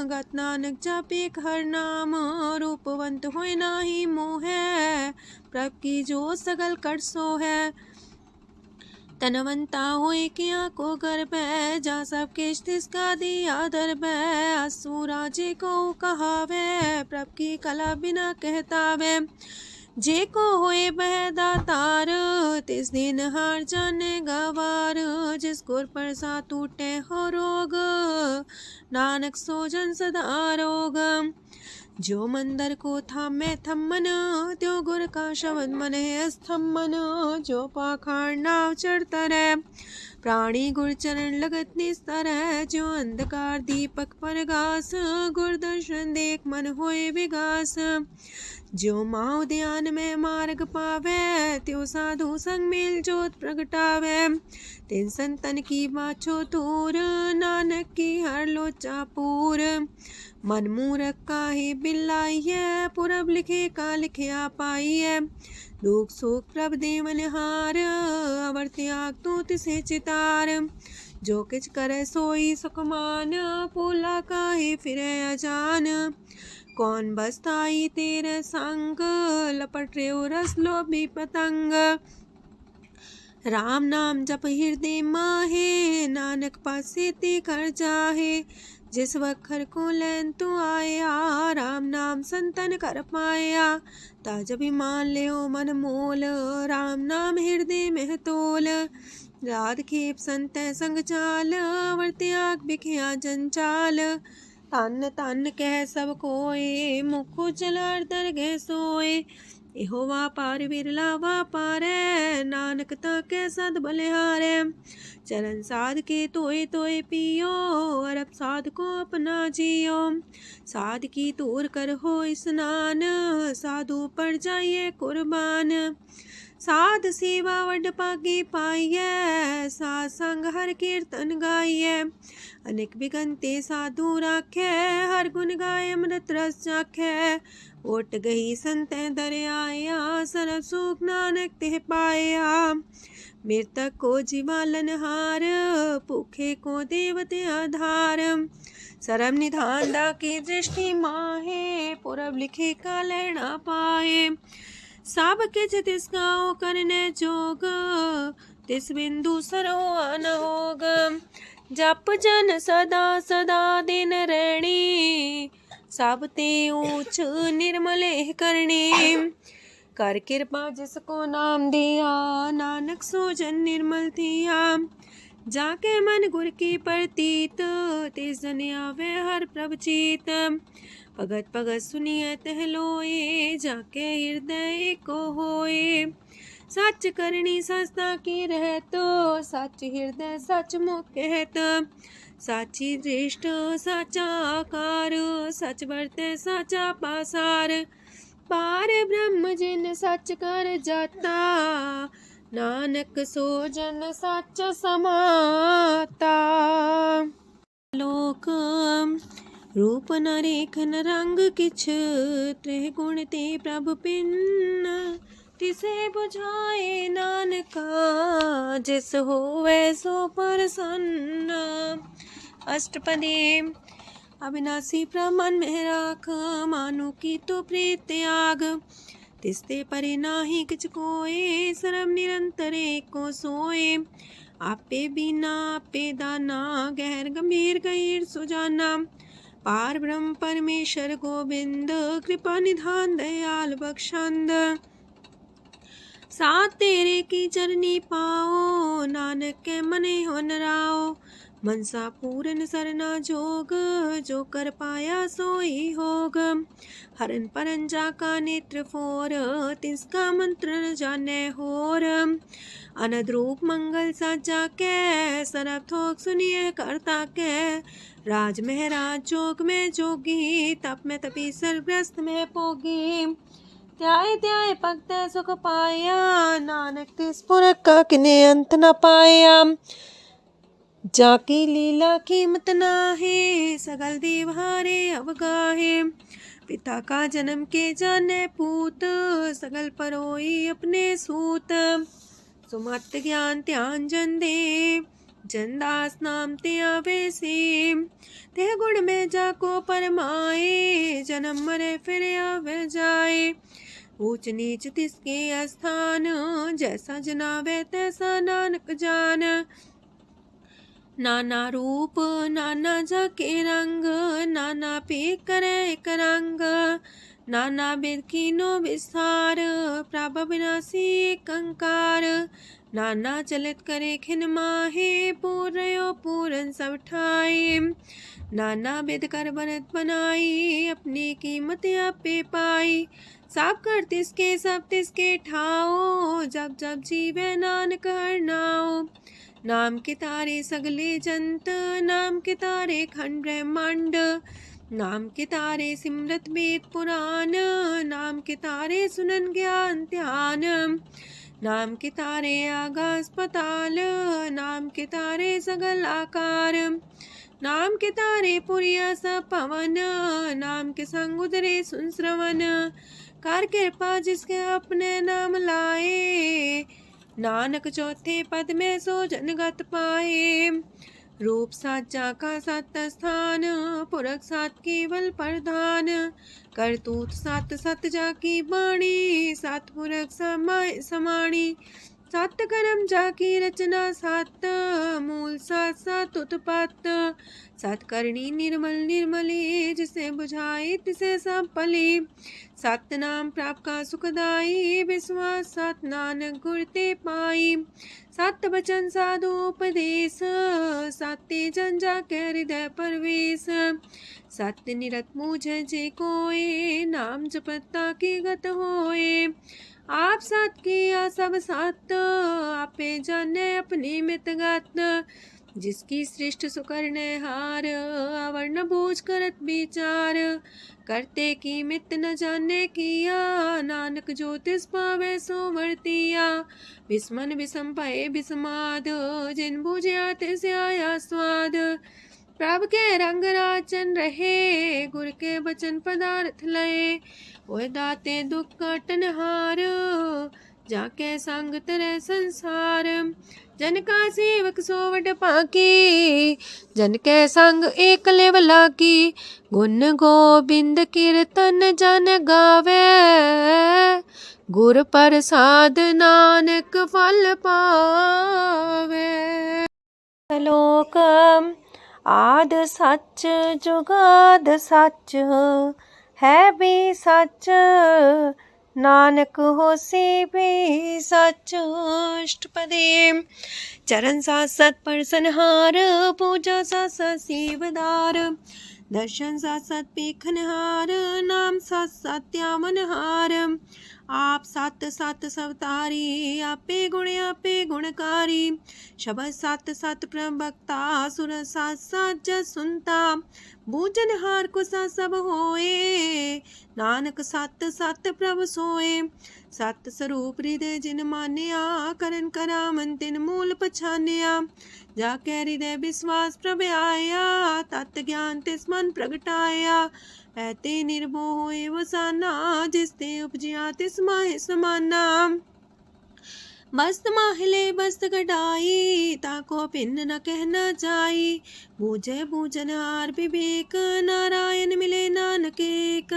गत नानक जापे हर नाम। रूपवंत होय नाही मोह, प्रभ की जो सगल कर सो है। तनवंता होए किया को गर्भ, जा सब किश तिसका दिया दर्ब। असु राजे को कहावे, प्रभ की कला बिना कहतावे। जे को होए बह दातार, तिस दिन हार जाने गवार। जिस गुर प्रसाद टूटे हो रोग, नानक सो जन सदा रोग। जो मंदर को थामे थम्मन, त्यो गुर का शब्द मन है स्तम्भन। जो पाखांड नाव चढ़ता रहे, प्राणी गुर चरण लगत निस्तर है। जो अंधकार दीपक पर घास, गुर दर्शन देख मन होए विगास। जो माओ ध्यान में मार्ग पावे, त्यो साधु संग मेल जोत प्रगटावे। तिन संतन की बाछो तूर, नानक की हर लोचा पूर। मन मूरख काहे बिलाइए, पुरब लिखे का लिखिया पाइए। दुख सुख प्रभ देवन हार, अवर त्याग तू तिसे चितार। जो किछ करे सोई सुखमान, पोला काहे फिरे अजान। कौन बसताई तेरे संग, लपट रे रस लोभी पतंग। राम नाम जप हृदय माहे, नानक पासे ते कर जाहे। जिस वखर को लैन तू आया, राम नाम संतन कर पाया। ताज अभिमान ले मन मोल, राम नाम हृदय में तोल। राध खेप संत संग चाल, वर त्याग बिखिया जंचाल। तन तन कह सब कोय, मुखो चलार दरगह सोए। एहो वापार विरला वापारे, नानक ताके सद बलिहारे। चरण साध के तोय तोय पियो, अरब साध को अपना जियो। साध की तूर कर हो स्नान, साधु पर जाइए कुर्बान। साध सेवा वड पागे पाइए, साध संग हर कीर्तन गाइए। अनेक बिगंते साधु राखे हर गुण गाय अमृत रस चाखे। ओट गई संतै दर आया सरब सुख नानक तिह पाया। मृतक को जीवालन हार भूखे को देवते आधार। सरम निधान दा की दृष्टि माहे पुरब लिखे का लहना पाए। सब किछ तिस गाओ करने जोग तिस बिंदु सरो अनहोग। जप जन सदा सदा दिन रैणी सब ते ऊंच निर्मल करणी। कर कृपा जिसको नाम दिया नानक सो जन निर्मल थिया। जाके मन गुर की प्रतीत तिस जन आवे हर प्रभ चीत। भगत भगत सुनिए तह लोए जाके हृदय को होए। सच करनी सस्ता की रहत सच हृदय सच मुख कहत। साची दृष्ट साचा आकार सच बरते साचा पासार। पार ब्रह्म जिन सच कर जाता नानक सो जन सच समाता। लोक रूप न रेखन रंग किछ त्रिह गुण ते प्रभ पिन्न। तिसे बुझाए नानका जिस होवे सो प्रसन्न। अष्टपदी अविनाशी प्रमन में राख मानो की तो प्रीत त्याग। तिसते परे नाही किछ कोय सरम निरंतर एको सोए। आपे बिना आपे दाना गहर गंभीर गहीर सुजाना। पार ब्रह्म परमेश्वर गोविंद कृपा निधान दयाल बख्शंद। साथ तेरे की चरनी पाओ नानक के मने हो नराओ। मनसा पूरन सरना जोग जो कर पाया सोई होग। हरन परन जाका नेत्र फोर तिसका मंत्र न जाने होर। अनद रूप मंगल साजा के सरब थोक सुनिए करता के। राज महराज जोग में जोगी तप में तपी सरग्रस्त में पोगी। त्याय त्याय भक्त सुख पाया नानक तिस पुरख का किने अंत न पाया। जाकी लीला कीमत नाहे सगल देव हारे अवगाहे। पिता का जन्म के जाने पूत सगल परोई अपने सूत। सुमत ज्ञान ध्यान जन दे जनदास नाम ते आवे से। ते गुण में जाको परमाए जन्म मरे फिर आवे जाए। ऊंच नीच तिसके स्थान जैसा जनावे तैसा नानक जान। नाना रूप नाना जाके रंग नाना पे करे एक रंग। नाना बिद कीनो विस्तार प्रभ विनाशी कंकार। नाना चलित करे खिन माहे पूर्यो पूरन सब ठाए। नाना बिद कर बनत बनाई अपनी कीमत आपे पाई। सब कर तिसके सब तिसके ठाओ जब जब जीवे नानक हर नाओ। नाम के तारे सगले जंत नाम के तारे खंड ब्रह्मांड। नाम के तारे सिमरत वेद पुराण नाम के तारे सुनन ज्ञान ध्यान। नाम के तारे आकाश पाताल नाम के तारे सगल आकार। नाम के तारे पुरिया सब पवन नाम के संग उदरे सुन श्रवण। कर कृपा जिसके अपने नाम लाए नानक चौथे पद में सो जनगत पाए। रूप साचा का सत स्थान पुरख सात केवल प्रधान। करतूत सत सत जाकी बाणी सात पुरख समाय समाणी। सत कर्म जाकी रचना सत मूल सात सात उत्पत्त। सत करणी निर्मल निर्मली जिसे बुझाई तिसे सब पली। सत नाम प्राप्त का सुखदाई विश्वास सत नानक गुर ते पाई। सत बचन साधु उपदेश सत्य जन जाके हृदय परवेश। सत्य निरत मुझे जे कोय नाम जपता की गत होए। आप सत किया सब सत आपे जाने अपनी मित गत। जिसकी सृष्टि सुकरने हार, आवरण बूझ करत विचार, करते की मित न जाने किया, नानक जो तिस पावे सो वर्तिया। विस्मन विषम पाए विषमाद, जिन बूझया तिस आया स्वाद। प्रभ के रंग राचन रहे, गुर के वचन पदार्थ लए, ओए दाते दुख काटन हार, जाके संग तरे संसार। जन का सेवक सोवट पाकी, जन के संग एक लेवला की, गुण गोबिंद कीर्तन जन गावे, गुर प्रसाद नानक फल पावे। लोक आद सच जुगाद सच, है भी सच नानक होसी भी सच। अष्टपदी। चरण साथ सत परसनहार, पूजा साथ साथ सेवदार, दर्शन साथ साथ पेखनहार, नाम साथ साथ त्यामनहार। आप सत सत सवतारी, आपे गुणकारी, शबद सत सत प्रभक्ता, सुर साथ साथ जस सुनता। बूझन हार को सा सब होए, नानक सत सत प्रभ सोए। सत स्वरूप हृदय जिन मानिया, करन करामन तिन मूल पछानिया। जाके हृदय विश्वास प्रभ आया, तत् ज्ञान तिस मन प्रगटाया। ऐते निर्भो होए वसाना, जिसते उपजिया तिस माहि समाना। मस्त माहिले बस्त कटाई, ताको भिन्न न कहना जाई। बूझे बूझन हार विवेक, नारायण मिले नानक एक।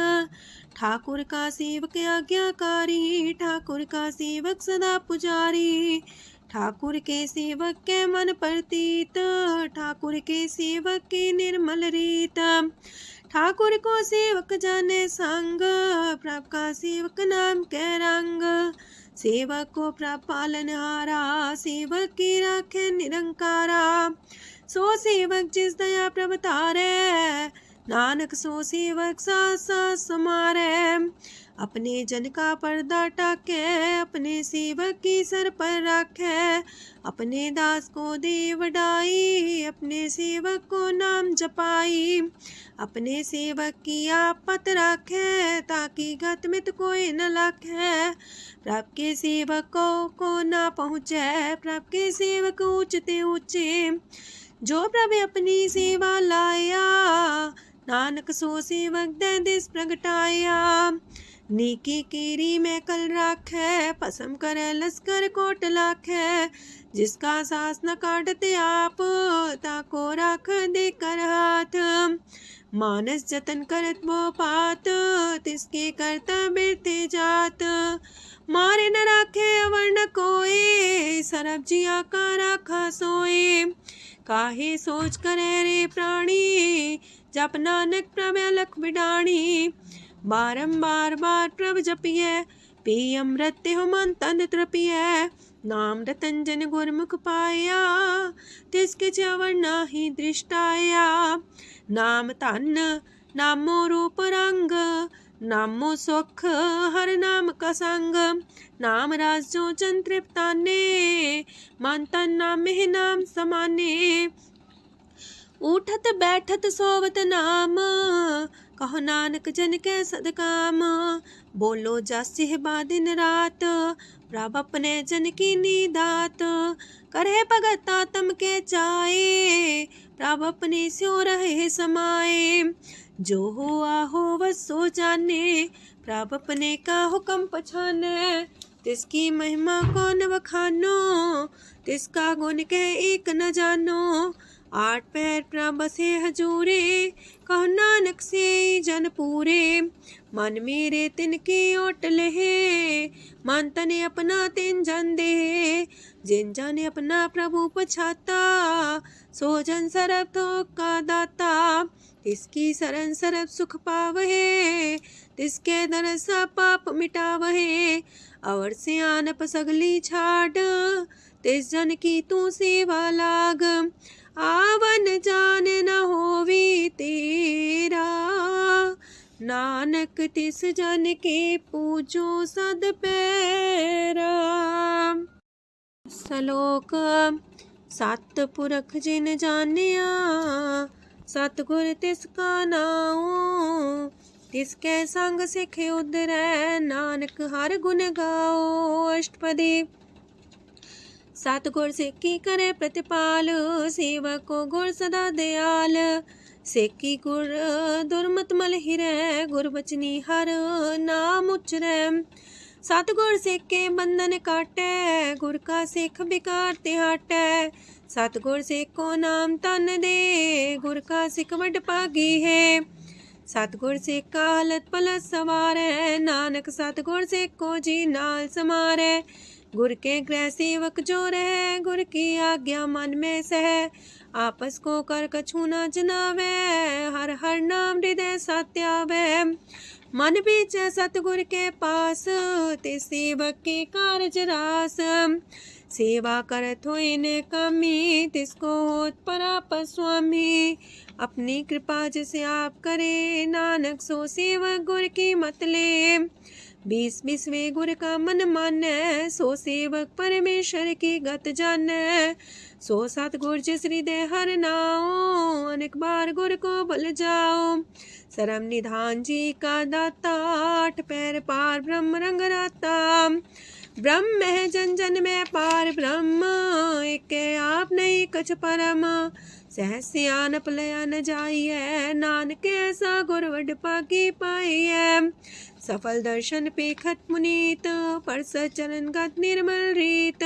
ठाकुर का सेवक आज्ञाकारी, ठाकुर का सेवक सदा पुजारी। ठाकुर के सेवक के मन प्रतीत, ठाकुर के सेवक की निर्मल रीत। ठाकुर को सेवक जाने संग, प्रभ का सेवक नाम के रंग। सेवक को प्रभ पालनहारा, सेवक की राखे निरंकारा। सो सेवक जिस दया प्रभ तारे, नानक सो सेवक साथ साथ समारे। अपने जन का पर्दा टाके, अपने सेवक की सर पर राखे। अपने दास को दे वडाई, अपने सेवक को नाम जपाई। अपने सेवक की आपत राखे, ताकि गत मित कोई न लाखे। प्रभ के सेवकों को ना पहुँचे, प्रभ के सेवक ऊंचते ऊंचे। जो प्रभ अपनी सेवा लाया, नानक सो सेवक दे दिस प्रगटाया। नीकी कीरी में कल राखे, पसम करे लश्कर कोट लाखे। जिसका सास न काटते आप, ताको राख दे कर हाथ। मानस जतन करत वो पात, तिसके करता बिरते जात। मारे न राखे अवर न कोई, सरब जिया का राखा सोए। काहे सोच करे रे प्राणी, जप नानक प्रभ अलख बिडाणी। बारंबार बार प्रभ जपिए, पी अमृत हो मन तन तृपिए। नाम रतन जन गुरमुख पाया, तिसके च्यवर नाही दृष्टाया। नाम धन नामो रूप रंग, नामो सुख हर नाम का संग। नाम राज जो जन तृप्ताने, मन तन नाम ही नाम समाने। उठत बैठत सोवत नाम, कहो नानक जन के सदकाम। बोलो जस बा दिन रात, प्रभ अपने जन की नीदात। करे भगत आत्म के चाए, प्रभ अपने स्यो रहे समाए। जो हो आहो वसो जाने, प्रभ अपने का हुक्म पछाने। तिसकी महिमा कौन बखानो, तिसका गुण के एक न जानो। आठ पैर प्रभ बसे हजूरे, कहो नानक से जन पूरे। मन मेरे तिनकी ओट लहे, मन तने अपना तिन जन दे। जिन जन अपना प्रभु पछाता, सो जन सरब थोक का दाता। तिसकी शरण सरब सुख पावहे, तिसके दरसा पाप मिटावहे। अवर से आनप सगली छाड़, तिस जन की तू सेवा लाग। आवन जान न होवी तेरा, नानक तिस जन के पूजो सद पैरा। श्लोक। सतपुरख जिन जानिया सतगुर तिसका नाओ। तिसके संग सिख उधरै नानक हर गुण गाओ। अष्टपदी। सतगुर सिक्खी करे प्रतिपाल सेवक को गुर सदा दयाल। सेकी गुर दुर्मत मल हिरै गुर बचनी हर नाम उचरै। सतगुर सिख के बंधन काटै गुर का सिख बिकार ते हटै। सतगुर सिख को नाम तन दे गुर का सिख वड भागी है। सतगुर सिख का हलत पलत सवारै नानक सतगुर सिख को जी नाल समारै। गुर के गृह सेवक जो रह गुर की आज्ञा मन में सह। आपस को कर कछु न जनावै हर हर नाम हृदय सत्यावै। मन बीच सतगुर के पास ते सेवक के कारज रास। सेवा करत होए ने कामी तिसको होत परापर स्वामी। अपनी कृपा जिसे आप करे नानक सो सेवक गुर की मत ले। 20 गुर का मन मानै सो सेवक परमेश्वर की गत जानै। सो सतगुर जिस हृदय हर नाओ अनेक बार गुर को भल जाओ। सरम निधान जी का दाता 8 पैर पार ब्रह्म रंग राता। ब्रह्म है जन जन में पार ब्रह्म एक आप नहीं कछ परम। सहस सियानप लया न जाइए नानक ऐसा गुर वड पागी पाइए। सफल दर्शन पेखत मुनीत परस चरण गत निर्मल रीत।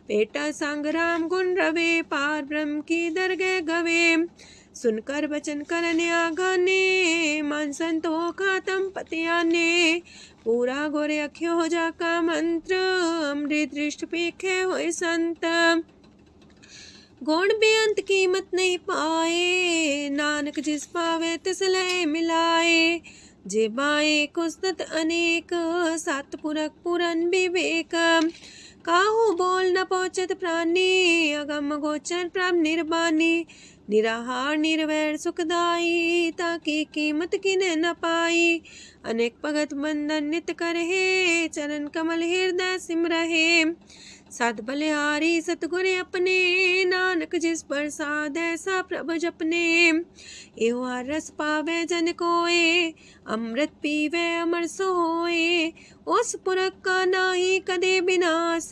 बेटा संग राम गुण रवे पार ब्रह्म की दरगह गवे। सुनकर बचन करने आगाने मन संतोखा तम पतियाने। पूरा गोरे अख्यो हो जाका मंत्र अमृत दृष्ट पेखे होए संत। गुण बेअंत कीमत नहीं पाए नानक जिस पावे तिस लय मिलाए। जेबाए कुस्तत अनेक सतपुरख पुरन विवेक। काहू बोल न पहुँचत प्राणी अगम गोचर प्रभ निर्बानी। निराहार निर्वैर सुखदाई ताकि कीमत किने न पाई। अनेक भगत बंधन नित करहे चरण कमल हृदय सिमरहे। सद बलिहारी सतगुर अपने नानक जिस प्रसाद ऐसा प्रभ जपने। एहो रस पावे जन कोए अमृत पीवे अमर सोए। उस पुरख का नाही कदे विनाश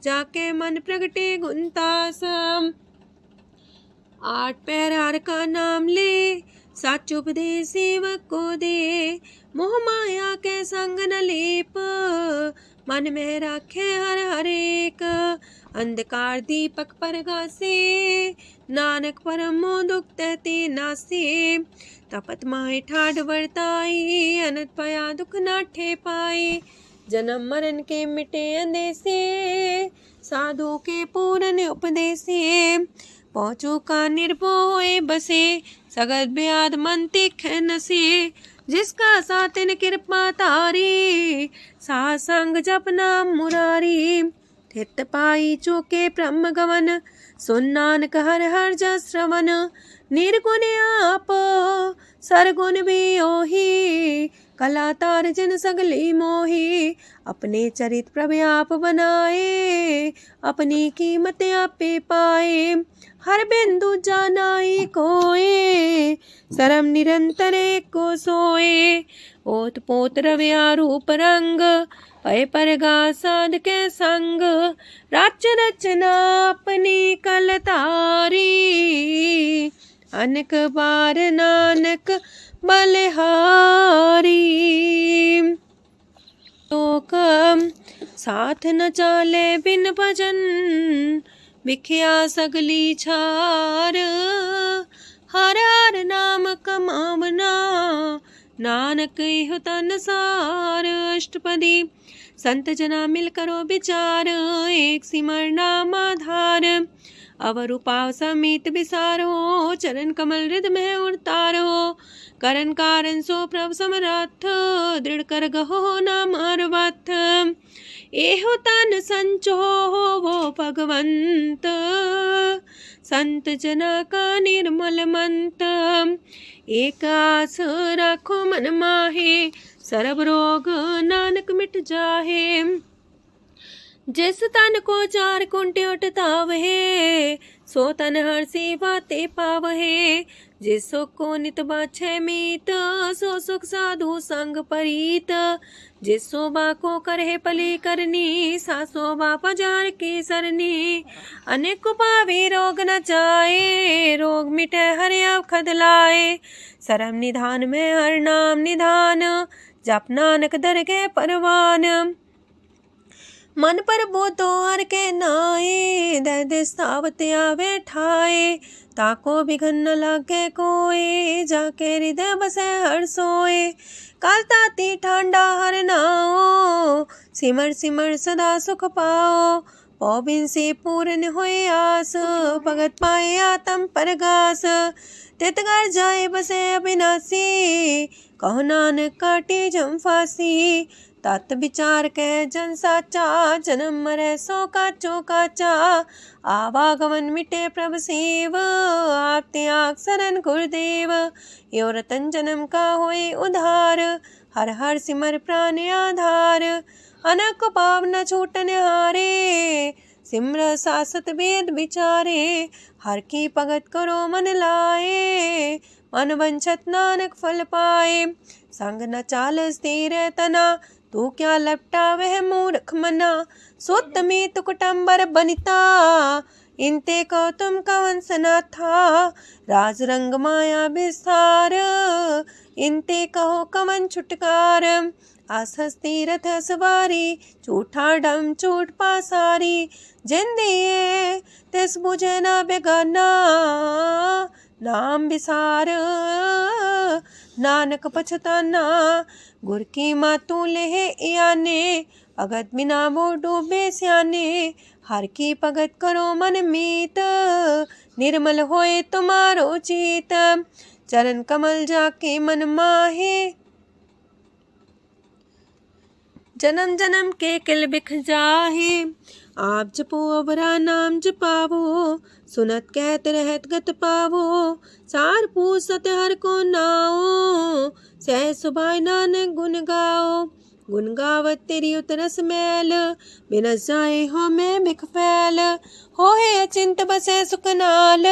जाके मन प्रगटे गुणतास। 8 पैर हर का नाम ले सच उपदेश सेवक को दे। मोह माया के संग न लेप मन में राखे हर हर एक। अंधकार दीपक परगासे नानक परम दुख तहते नासे। तपत माहे ठाड वर्ताई अनत पया दुख नाठे पाए। जन्म मरण के मिटे अंदेसे साधु के पूरन उपदेसे। पहुँचो का निर्भय बसे सगत ब्याद मन तिख नसे। जिसका सातिन कृपा तारी सासंग जप नाम मुरारी। थित पाई चूके ब्रह्म गवन सुन नानक हर हर जस श्रवण। निर्गुण आप सरगुण भी ओही कला तार जिन सगली मोही। अपने चरित प्रभ आप बनाए अपनी कीमत आपे पाए। हर बिंदु जानाई कोए सरम निरंतर को सोए। ओत पोत रव्या रूप रंग पय परगा साध के संग। राच रचना अपनी कलतारी अनेक बार नानक बलिहारी। लोक साथ न चाले बिन भजन बिखिया सगली छार। हर हर नाम कमावना नानक इह तन सार। अष्टपदी। संत जना मिल करो विचार एक सिमर नाम आधार। अवर उपाव समीत विसारो चरण कमल हृदय में उतारो। करण कारण सो प्रभ समरथ दृढ़ कर गहो नाम अर्वथ। एहो तन संचो वो भगवंत संत जना का निर्मल मंत। एक आस राखो मन माहे सर्व रोग नानक मिट जाहे। जिस तन को चार कुंटे उठता वहे, सो तन हर सी बातें पावहे। जिस सुख को नित बाछे मीत, सो सुख साधु संग परीत। जिस शोभा को करहे पली करनी, सा शोभा पजार की सरनी। अनेक पावे रोग न जाए, रोग मिटे हर अवखद लाए। सरम निधान में हर नाम निधान, जप नानक दरगे परवान। मन पर बोधो हर के नाए, दर्द सावत आवे ठाए। ताको बिघन न लागे कोय, जाके हृदय बसे हर सोए। काल ताती ठांडा हर नाओ, सिमर सिमर सदा सुख पाओ। पौबिन से पूर्ण होए आस, भगत पाए आत्म परगास। तितगर जाए बसे अविनाशी, कहो नानक काटे जम फांसी। तत् विचार कह जन साचा, जन्म मरै सो काचो काचा। आवागमन मिटे प्रभ सेव, आप त्याग शरण गुरुदेव। यो रतन जन्म का होए उधार, हर हर सिमर प्राण आधार। अनक पाप न छूटन हारे, सिमर सासत वेद विचारे। हर की भगत करो मन लाए, मन वंछत नानक फल पाए। संग न चाल स्थिर तना, तू क्या लपटा वह मूर्ख मना। सुत में तु कुटुम्बर बनिता, इनते को तुम कवन सना था। राज रंग माया विस्तार, इनते कहो कवन छुटकार। आसस तीरथ सवारी, झूठा डम झूठ पासारी। जिंदिए तिस बुझे न बेगाना, नाम विसार नानक पछताना। गुर की मातू लेहे याने, भगत बिना वो डूबे स्याने। हर की भगत करो मन मीत, निर्मल होए तुम्हारो चित। चरण कमल जाके मन माहे, जन्म जन्म के किल बिख जाहे। आप जपो अवरा नाम जपावो, सुनत कहत रहत गत पावो। सार पूसत हर को नाओ, सह सुभाय नानक गुन गाओ। गुन गावत तेरी उतरस मैल, बिनस जाए हो मैं बिख फैल। हो है अचिंत बसे सुखनाल,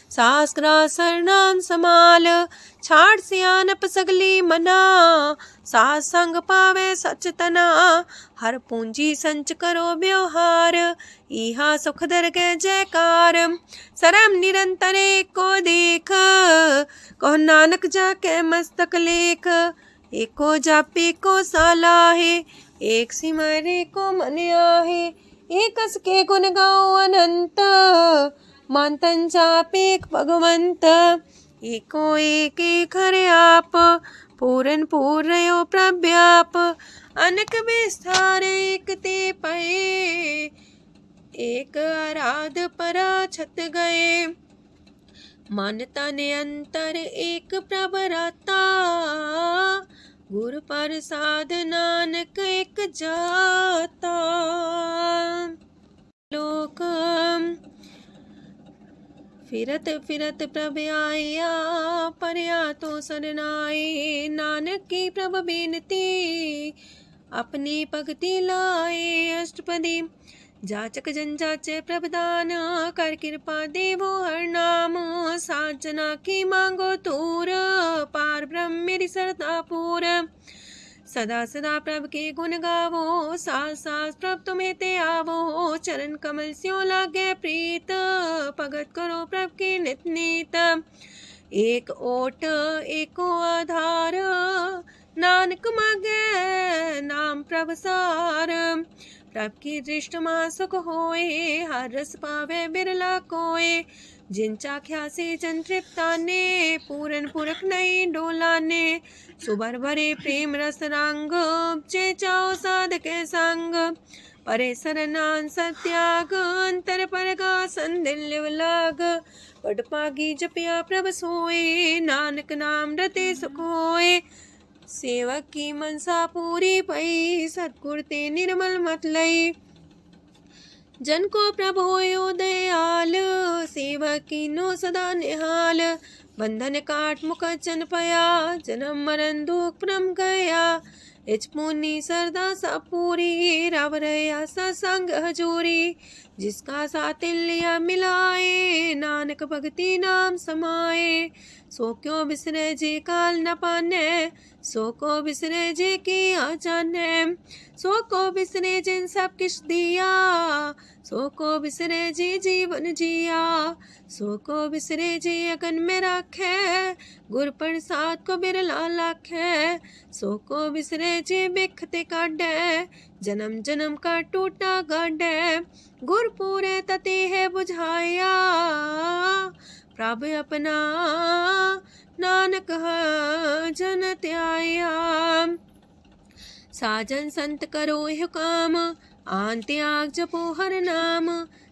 सास ग्रास हर नाम समाल। छाड़ सियानप सगली मना, सास संग पावे सच तना। हर पूंजी संच करो व्यवहार, इहा सुख दरगे जयकार। सरम निरंतर को देख, कहो नानक जाके मस्तक लेख। एको जापे को सालाहे, एक सिमरे को मन आहे। एक कस के गुण गाओ अनंत, मानतन जापे भगवंत। एको एक एक हरे आप, पूरन पूर्णयो प्रव्याप। अनक विस्तार एक ते पए, एक आराध परा छत गए। मन तन अंतर एक प्रभ राता, गुर प्रसाद नानक एक जाता। लोक फिरत फिरत प्रभ आया, परया तो सरनाए। नानक की प्रभ बेनती, अपनी भगति लाए। अष्टपदी जाचक जन जाचे प्रभदान, कर कृपा देवो हर नाम। साजना की मांगो तूर, पार ब्रह्म मेरी सरदा पूर। सदा सदा प्रभ के गुण गावो, सास सास प्रभ तुम्हें ते आवो। चरण कमल स्यो लागे प्रीत, भगत करो प्रभ के नित नीत। एक ओट एको आधार, नानक मागे नाम प्रभ सार। प्रभ की दृष्ट मां सुख होए, हर रस पावे बिरला कोय। जिन चाख्या से जन तृप्ताने, पूरन पुरख नहीं डोलाने। सुबर भरे प्रेम रस रंग, जे चाओ साधके संग। परे सरनान सत्याग, अंतर परगा संदिल लाग। पट पागी जपिया प्रभ सोए, नानक नाम रते सुख होए। सेवक की मनसा पूरी पई, सतगुर ते निर्मल मत लई। जन को प्रभ होयो दयाल, सेवक की नो सदा निहाल। बंधन काट मुख चन पया, जन्म मरण दुख भ्रम गया। इच पुनी सरदा सा पूरी, रव रया सत्संग हजूरी। जिसका सातिल्य मिलाए, नानक भगति नाम समाए। सो क्यों बिसरे जे काल न पाने, सो को बिसरे जे किया जाने। सो को बिसरे जिन सब किछ दिया, सो को बिसरे जे जीवन जिया। सो को बिसरे जे अगन में राखे, गुर प्रसाद को बिरला लाखे। सो को बिसरे जे बिखते काढ़े, जन्म जन्म का टूटा गाढ़े। गुर पूरे तते है बुझाया, प्रभ अपना नानक जन त्याया। साजन संत करो यह काम, आन त्याग जपो हर नाम।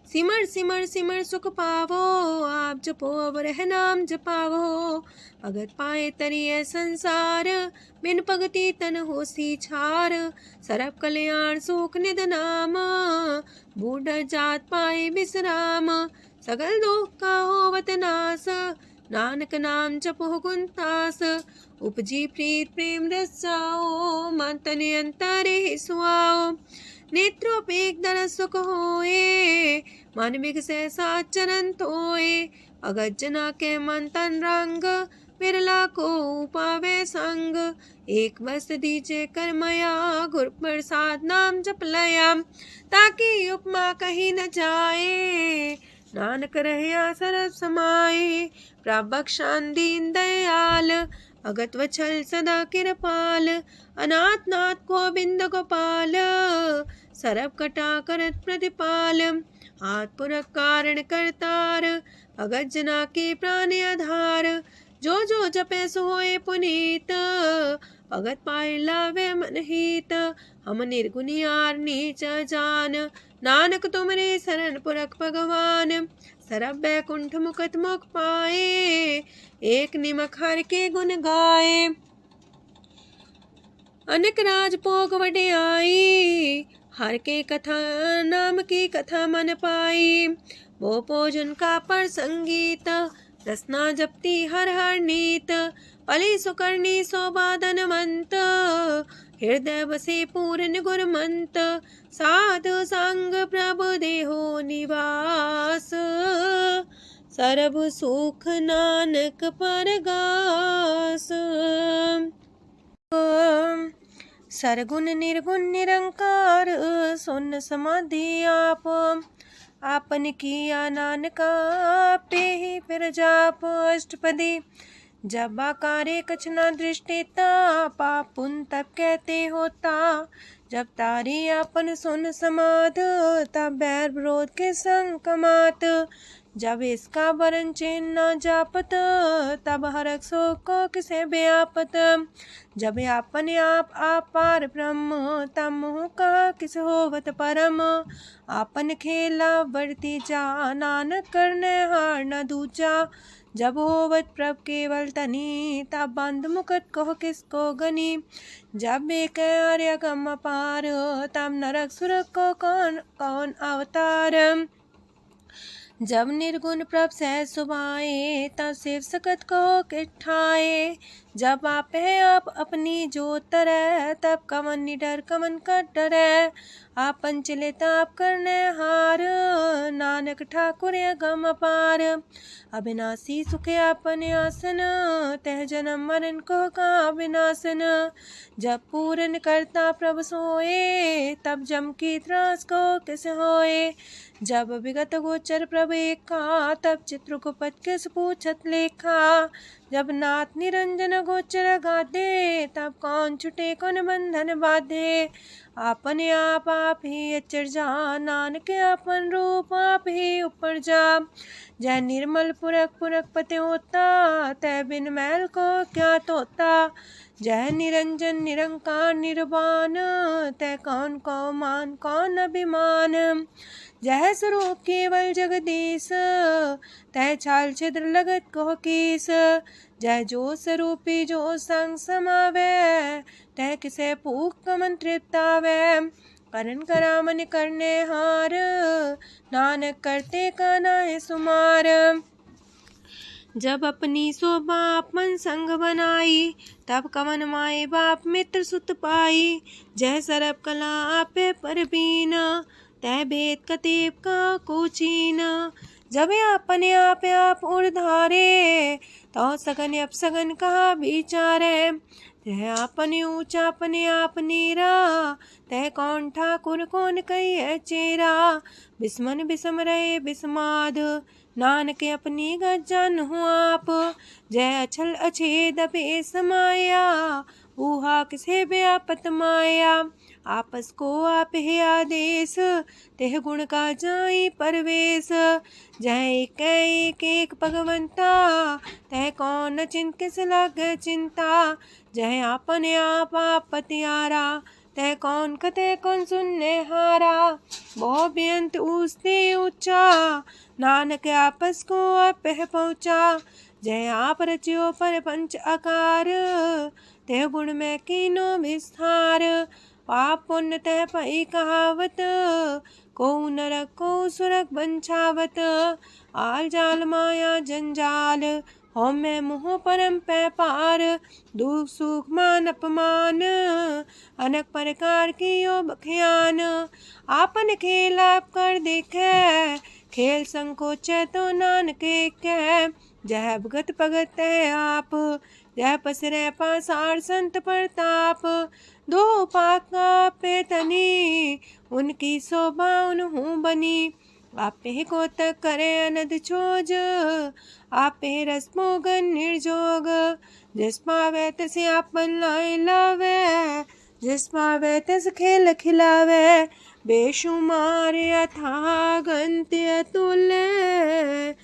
सिमर सिमर सिमर सुख पावो, आप जपो अब रह नाम जपावो। भगत पाए तरिए संसार, बिन भगति तन होसी छार। सरब कल्याण सुख निध नाम, बूढ़ जात पाए विश्राम। सगल दुख का होवत नाश, नानक नाम जपो गुणतास। उपजी प्रीत प्रेम रस जाओ, मन तन अंतरे सुआओ। नेत्रोपेक दर सुख होए, मन बिगसे सात चरण तोए। अगत जना के मन तन रंग, बिरला को पावे संग। एक बस दीजे कर मया, गुर प्रसाद नाम जप लया। ताकि उपमा कहीं न जाए, नानक रहया सरब समाए। प्रभक्षान दीन दयाल, अगत वछल सदा कृपाल। अनाथ नाथ गोविंद गोपाल, सरब कटा करत प्रतिपाल। हाथ पुरख कारण करतार, भगत जना के प्राण आधार। जो जो जपे सो होए पुनीत, भगत पाए लावे मन हित। हम निर्गुनियार नीच जान, नानक तुमरे शरण पुरख भगवान। सरब बैकुंठ मुकत मुख पाए, एक निमक हर के गुण गाए। अनेक राज भोग वड्याई, हर के कथा नाम की कथा मन पाई। वो भोजन का पर संगीत, रसना जपती हर हर नीत। पली सुकर्णी सौबादन मंत, हृदय बसे पूर्ण गुरमंत। साधु संग प्रभु देहो निवास, सरब सुख नानक परगास। सरगुण निर्गुण निरंकार, सुन समाधि आप। आपन किया नानका, पे ही फिर जाप। अष्टपदी जब आकारे कछ न दृष्टिता, पाप पुन तब कहते होता। जब तारी आपन सुन समाध, तब बैर विरोध के संग कमात। जब इसका वरण चिन्ह न जापत, तब हरक शोक को किसे व्यापत। जब अपने आप पार ब्रह्म, तब मुँह कहा किस होवत परम। आपन खेला बढ़ती जा, नानक करने हार न दूजा। जब होवत प्रभ केवल तनी, तब बंद मुकट कहो किसको गनी। जब एक आर्य गम पार, तब नरक सुरक को कौन कौन अवतार। जब निर्गुण प्रभ सह सुभाए, तब शिव सकत को किठाए। जब आप है आप अपनी जो तरह, तब कमन निडर कमन का डरे। आपन चले ताप करने हार, नानक ठाकुर गम अपार। अविनाशी सुखे आपन आसन, तह जन्म मरण को का विनाशन। जब पूरन करता प्रभु सोए, तब जम की त्रास को किस होए। जब विगत गोचर प्रभु एका, तब चित्रगुप्त किस पूछत लेखा। जब नाथ निरंजन गोचर गाधे, तब कौन छुटे कौन बंधन बाधे। आपने आप ही अचर जा, नानक आपन रूप आप ही ऊपर जा। जय निर्मल पुरख पुरख पते होता, तय बिन मैल को क्या तोता। जय निरंजन निरंकार निर्वाण, तय कौन को मान कौन अभिमान। जय स्वरूप केवल जगदीश, तय छाल छिद्र लगत को कीस। जय जो स्वरूपी जो संग समावे, तय किसे पूक कमन तृप्तावे। करण करामन करने हार, नानक करते का नाहि सुमार। जब अपनी शोभा अपन संग बनाई, तब कवन माए बाप मित्र सुत पाई। जय सरब कला आपे परबीन, तय भेद कतीब का कोचीन। जब अपने आप उर्धारे, तो सगन अपसगन कहा विचारे। तह अपने ऊंचा अपने आप नीरा, तह कौन ठाकुर कौन कही चेरा। बिस्मन बिसम रहे बिस्माद, नानक अपनी गजन हो आप। जय अछल अछेद पे समाया, ऊहा किसे व्यापत माया। आपस को आप है आदेश, तेह गुण का जाई परवेश। जय एक एक भगवंता, तह कौन चिंत किस लाग चिंता। जय आपने आप पतियारा, तय कौन कते कौन सुनने हारा। बहु बेअंत ऊसते ऊंचा, नानक आपस को आप पहुँचा। जय आप रचियो पर पंच आकार, तय गुण में कीनो विस्तार। पाप पुण्य तह पई कहावत, को नरक को सुरक बंछावत। आल जाल माया जंजाल, हो मैं मुँह परम पै पार। दुख सुख मान अपमान, अनेक प्रकार की यो बख्यान। आपन खेल आप कर देखे, खेल संकोच तो नानक कह। जय भगत भगत है आप, जय पसरे पासार संत प्रताप। दो पाका पे तनी, उनकी शोभा उन्हू बनी। आपे को तक करे अनद छोज, आपे रस मोगन निर्जोग। जिस पावे तिस आपन लाई लावे, जिस पावे तिस खेल खिलावे। बेशुमार अथागंत अतुल्य,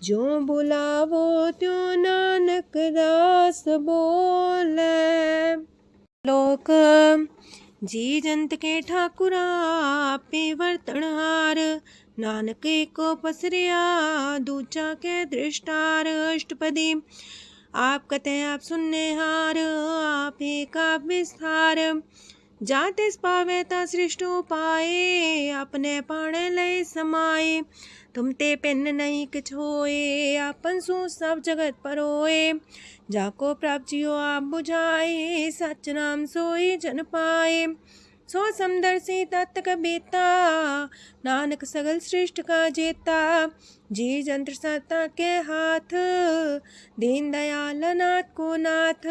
जो बुलावो त्यों नानक दास बोले। लोक जी जंत के ठाकुरा पे वर्तनहार। नानक को पसरिया दूचा के दृष्टार। अष्टपदी आप कते आप सुनने हार, आप का विस्तार। जातिस पावे ता सृष्ट पाए, अपने पाणे लय समाए। तुम ते पिन नहीं किछ होए, आपन सु सब जगत परोए। जाको प्राप्त जियो आप बुझाए, सच नाम सोई जन पाए। सो समदर्शी तत्त कबीता, नानक सगल सृष्ट का जेता। जी जंत्र सत्ता के हाथ, दीन दयाल नाथ को नाथ।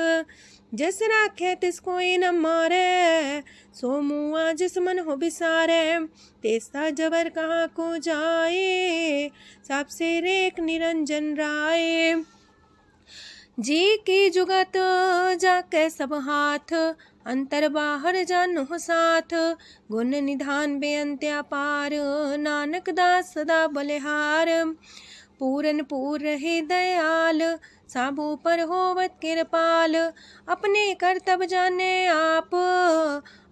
जिस राखे तिस कोई न मारे, सो मुआ जिस मन हो बिसारे। तेसा जबर कहाँ को जाए, सबसे रेख निरंजन राय। जी की जुगत जाके सब हाथ, अंतर बाहर जानो साथ। गुण निधान बेअंत अपार, नानक दास सदा बलिहार। पूरन पूर रहे दयाल, साबू पर होवत कृपाल। अपने कर्तव्य जाने आप,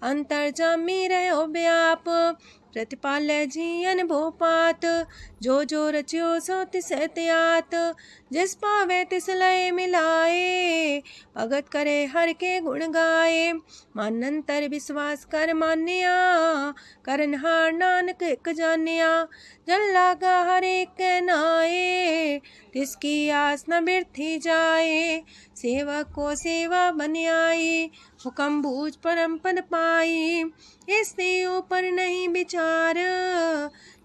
अंतर जामी रहो व्याप। प्रतिपाल जियन भोपात, जो रचियो सो तिस त्यात। जिस पावे तिस लय मिलाए, भगत करे हर के गुण गाए। मानंतर विश्वास कर मान्या, करनहार नानक एक जान्या। जल लागा हर एक के नाए, तिसकी आस न बिरथी जाए। सेवक को सेवा बन आई, हुक्म बूझ परम पद पाई। इससे ऊपर नहीं विचार,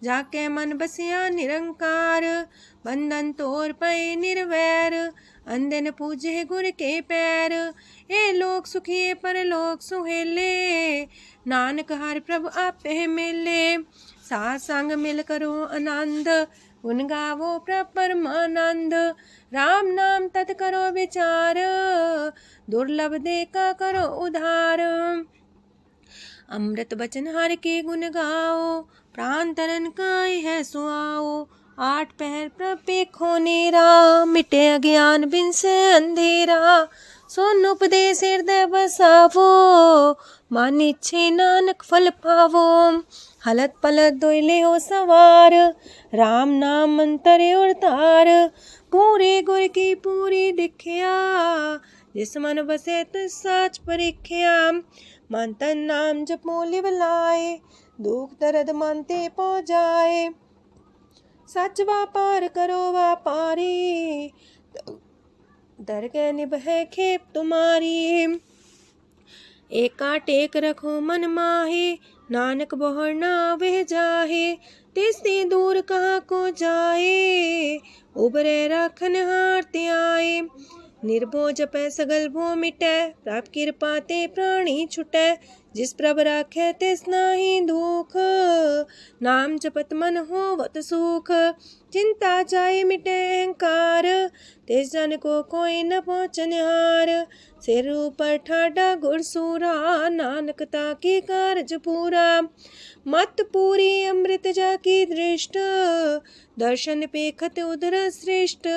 जाके मन बसिया निरंकार। बंधन तोड़ पे निर्वैर, अंधन पूजे गुर के पैर। ए लोक सुखिए पर लोक सुहेले, नानक हर प्रभु आपे मिले। साथ संग मिल करो आनंद, गुण गावो प्रभु परमानंद। राम नाम तत् करो विचार, दुर्लभ देखा करो उधार। अमृत बचन हर के गुण गाओ, प्राण तरन काय है सुआओ। आठ पहर प्रभु खोनेरा, मिटे अज्ञान बिन से अंधेरा। सोन उपदेश हृदय बसावो, मानिछे नानक फल पावो। हलत पलत दोइले हो सवार, राम नाम मंत्र और तार। पूरे गुर की पूरी दिखिया, जिस मन बसे तिस साच परिख्या। मन तन नाम जपो लिव लाए, दुख दर्द मानते पौ जाए। सच व्यापार करो व्यापारी, अंतर के निभे खेप तुम्हारी। एका टेक रखो मन माहे, नानक बहुर ना वह जाहे। तिससे दूर कहाँ को जाए, उबरे राखन हार ते आए। निर्भो जपै सगल भो मिटै, प्रभ कृपा ते प्राणी छुटै। जिस प्रभ राखै तिस नाहि दुख, नाम जपत मन होवत सुख। चिंता जाए मिटे अहंकार, तिस जन को कोई न पहुँचनिहार। सिर ऊपर ठाडा गुरसूरा, नानक ताके कारज पूरा। मत पूरी अमृत जाकी दृष्ट, दर्शन पेखत उधर श्रेष्ठ।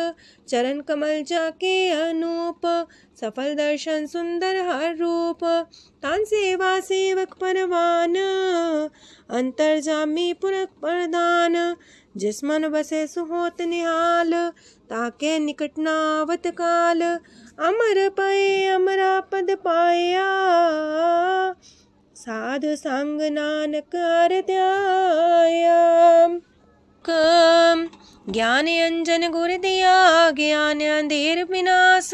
चरण कमल जाके अनूप, सफल दर्शन सुंदर हर रूप। तान सेवा सेवक परवान, अंतर जामी पुरख प्रदान। जिस मन बसे सुहोत निहाल, ताके निकट नावत काल। अमर पाए अमरा पद पाया, साध संग नानक हर ध्याया। ज्ञान अंजन गुर दिया, ज्ञान अंधेर विनाश।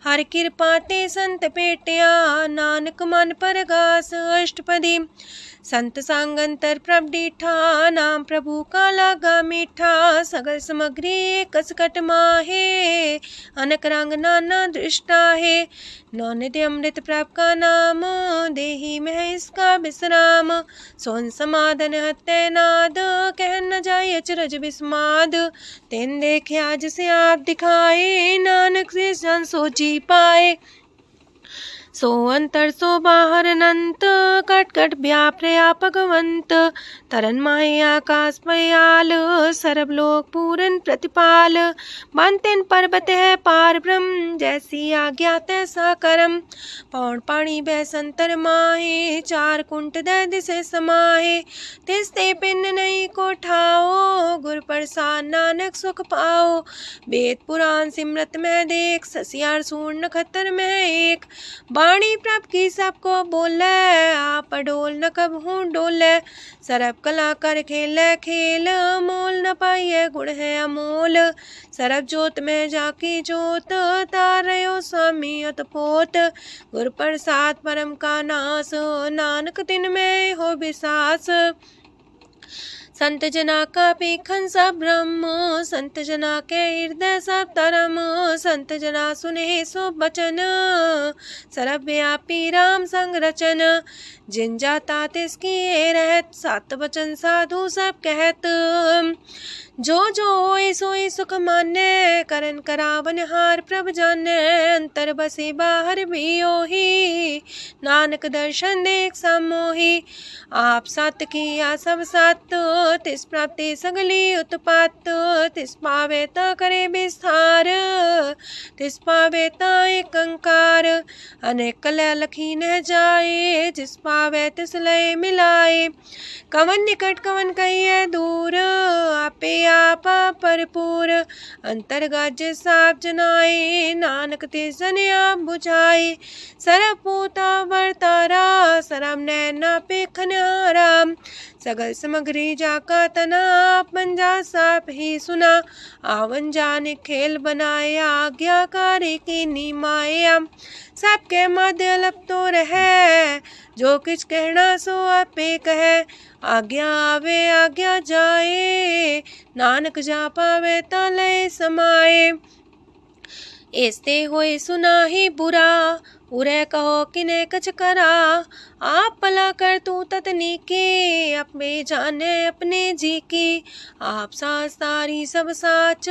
हर कृपा ते संत पेटिया, नानक मन परगास। अष्टपदी संत संग अंतर प्रभ डीठा, नाम प्रभु का लागा मीठा। सगल सामग्री कसकट माहे, अनक रंग नाना दृष्टा है। नौ निधि अमृत प्रभ का नाम, देही में इसका विश्राम। सोन समाधन हत्ते नाद, कह न जाय अचरज विस्माद। तेन देखे आज से आप दिखाए, नानक से जन सो जी पाए। सो अंतर सो बाहर अनंत, कट कट व्याप रया भगवंत। तरन माहे आकाश पयाल, सरब लोक पूरन प्रतिपाल। बनतेन पर्वत है पार ब्रह्म, जैसी आज्ञा तैसा करम। पौन पाणी बह संतर माहे, चार कुंट दह दिसे समाहे। तिसते पिन नहीं को ठाओ, गुर प्रसाद नानक सुख पाओ। वेद पुराण सिमरत में देख, ससियार सूर नखत्तर में एक। वाणी प्रभ की सबको बोले, आप डोल न कब हूँ डोले। सरब कला कर खेले खेल, मोल न पाइये गुण है अमोल। सरब जोत में जाकी जोत, तारयो स्वामी अतपोत। गुर प्रसाद परम का नास, नानक तिन में हो विसास। संत जना का पेखन सब ब्रह्म, संत जना के हृदय सब धर्म। संत जना सुने सो बचन, सरब व्यापी राम संग रचन। जिन जाता तिसकी रहत, सात वचन साधु सब कहत। जो जो होए सोए सुख माने, करन करावन हार प्रभ जाने। अंतर बसे बाहर भी ओही, नानक दर्शन देख समोही। आप सत किया सब सत, तिस प्राप्ति सगली उत्पात। तिस पावे ता करे विस्तार, तिस पावे ता एक अंकार। अनेक कलय लखी न जाए, जिस पावे तिस लय मिलाए। कवन निकट कवन कहिए दूर, आपे आपा भरपूर। अंतर्गत साप जनाए, नानक तिस जन आप बुझाए। सरब पूता वर्तारा, सरब नैना पेखन हारा। सगल सामग्री जाका तना, पंजा साप ही सुना। आवन जाने खेल बनाया, आज्ञाकारी की नीमाया। सबके मध्य अलप तो रहे, जो किछ कहना सो आपे कहे। आज्ञा आवे आज्ञा जाए, नानक जा पावे ता लय समाए। ऐसते होए सुना ही बुरा, उरे कहो किने कछ करा। आप भला कर तू ततनी के, अपने जाने अपने जी की। आप सास तारी सब साच,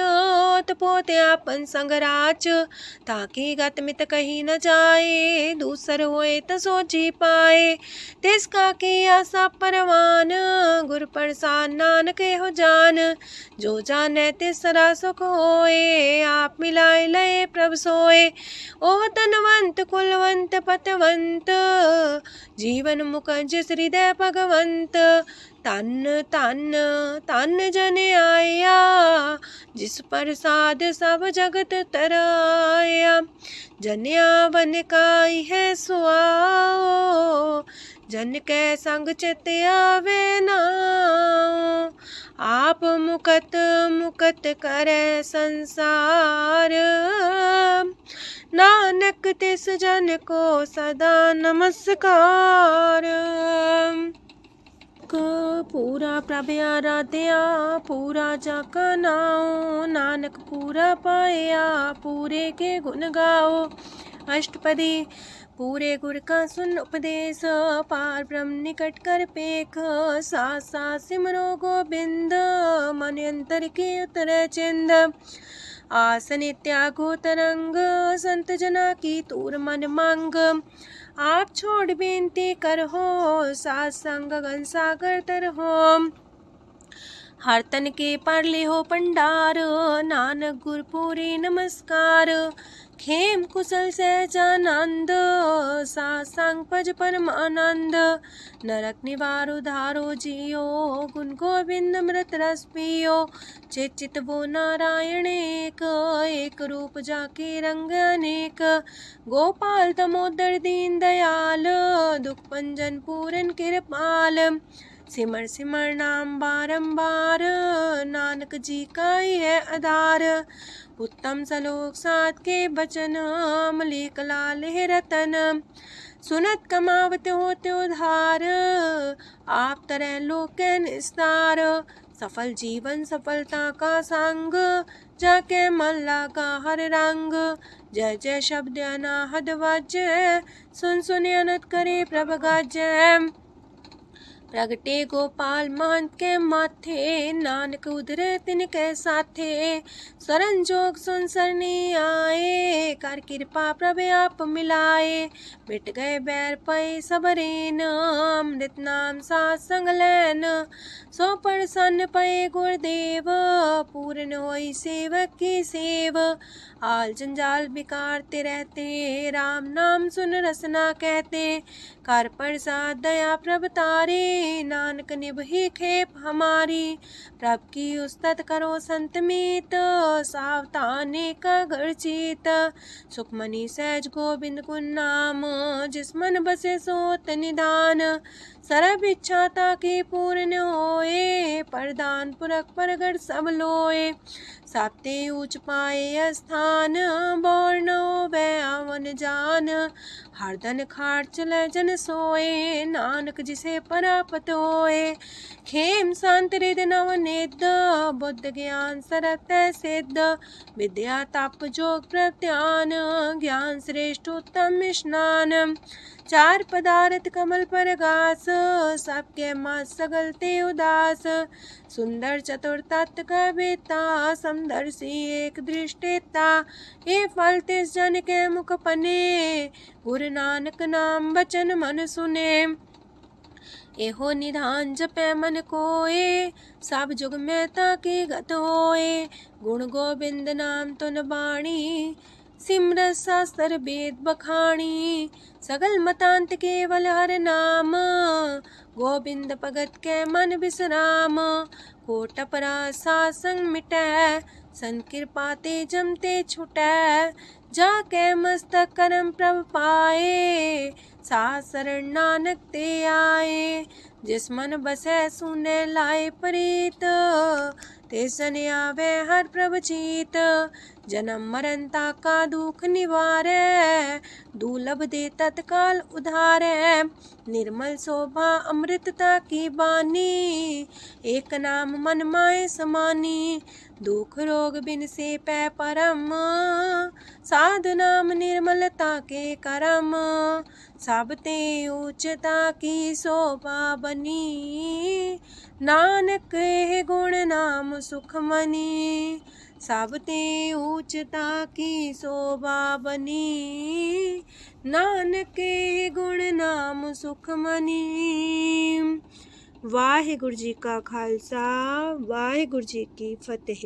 पोते आपन संग राच। ताकि गत मित कही न जाए, दूसर होए त सो जी पाए। तिसका किया सब परवान, गुर प्रसाद नानक हो जान। जो जाने तिस सदा सुख होए, आप मिलाए लय प्रभ सोए। ओह तनवंत कुलवंत पतवंत, जीवन मुकज हृदय भगवंत। तन तन तन जन आया, जिस प्रसाद सब जगत तराया। जन्या बन काई है सुआओ, जन कै संग चित आवे नाउ, आप मुकत मुकत करे संसार। नानक तिस जन को सदा नमस्कार। पूरा प्रभ आराध्या पूरा जाका नाओ, नानक पूरा पाया पूरे के गुण गाओ। अष्टपदी पूरे गुर का सुन उपदेश, पार ब्रह्म निकट कर पेख। साथ साथ सिमरो गोबिंद, मन अंतर के उतरे चिंद। आसन त्यागो तरंग, संत जना की तूर मन मांग। आप छोड़ बेनती कर हो, सात संग गगन सागर तर हो। हर तन के पर ले हो पंडार, नानक गुर पूरी नमस्कार। खेम कुशल सहजानंद, सात संग भज परमानंद। नरक निवार उधारो जियो, गुण गोविंद मृत रस पियो। चित चित वो नारायण एक, एक रूप जाके रंग अनेक। गोपाल तमोदर दीन दयाल, दुख भंजन पूरन कृपाल। सिमर सिमर नाम बारंबार, नानक जी का ही है आधार। उत्तम सलोक सात के बचन, मलिक लाल है रतन। सुनत कमावत होते उधार, आप तरह लोक निस्तार। सफल जीवन सफलता का संग, जाके मन लागा हर रंग। जय जय शब्द अनाहद वाजय, सुन सुन अनत करे प्रभ गाजय। प्रगटे गोपाल महंत के माथे, नानक उधरे तिनके साथे। स्वरन जोग सुन सरनी आए, कर कृपा प्रभ आप मिलाए। मिट गए बैर पै सबरेन, अमृत नाम साथ संग लैन। सो प्रसन्न पै गुरुदेव, पूर्ण होई सेवक की सेव। आल जंजाल बिकारते रहते, राम नाम सुन रसना कहते। कर प्रसाद दया प्रभ तारे, नानक निभही खेप हमारी। प्रभ की उस्तत करो संत मीत, सावधानी का घर चीत। सुखमनी सहज गोविंद गुण नाम, जिस मन बसे सोत निधान। सर्व इच्छा ताकि पूर्ण होए, प्रदान पुरख परगट सब लोए। साप्ते ऊंच पाए स्थान, बोर न होवे आवन जान। हरदन खाट चले जन सोए, नानक जिसे परापत होए। खेम शांत हृदय नवनिध, बुद्ध ज्ञान सरत सिद्ध। विद्या तप जोग प्रत्यान, ज्ञान श्रेष्ठ उत्तम स्नान। चार पदार्थ कमल पर घास, सबके मात सगलते उदास। सुंदर चतुर तत्व का बेता, समदर्शी एक दृष्टिता। ये फल तिस जन के मुख पने, गुरु नानक नाम बचन मन सुने। एहो निधान जपै मन कोए, सब जुग में ताके गत होए। गुण गोविंद नाम तुन बाणी, सिमरत शास्त्र वेद बखाणी। सगल मतांत केवल हर नाम, गोविंद भगत के मन विश्राम। कोट अपराध सात संग मिटै, संत कृपा ते जमते छुटै। जाके मस्तक करम प्रभ पाए, साथ शरण नानक ते आए। जिस मन बसै सुने लाए प्रीत, ते सन आवे हर प्रभ चीत। जन्म मरण का दुख निवारै, दुर्लभ दे तत्काल उधारै। निर्मल शोभा अमृतता की बानी, एक नाम मन माए समानी। दुख रोग बिन से पै परम, साधु नाम निर्मलता के करम। सब ते उच्चता की शोभा बनी, नानक है गुण नाम सुखमनी। सब ते उच्चता की शोभा बनी, नानक है गुण नाम सुखमनी। वाहिगुरु जी का खालसा, वाहिगुरु जी की फतेह।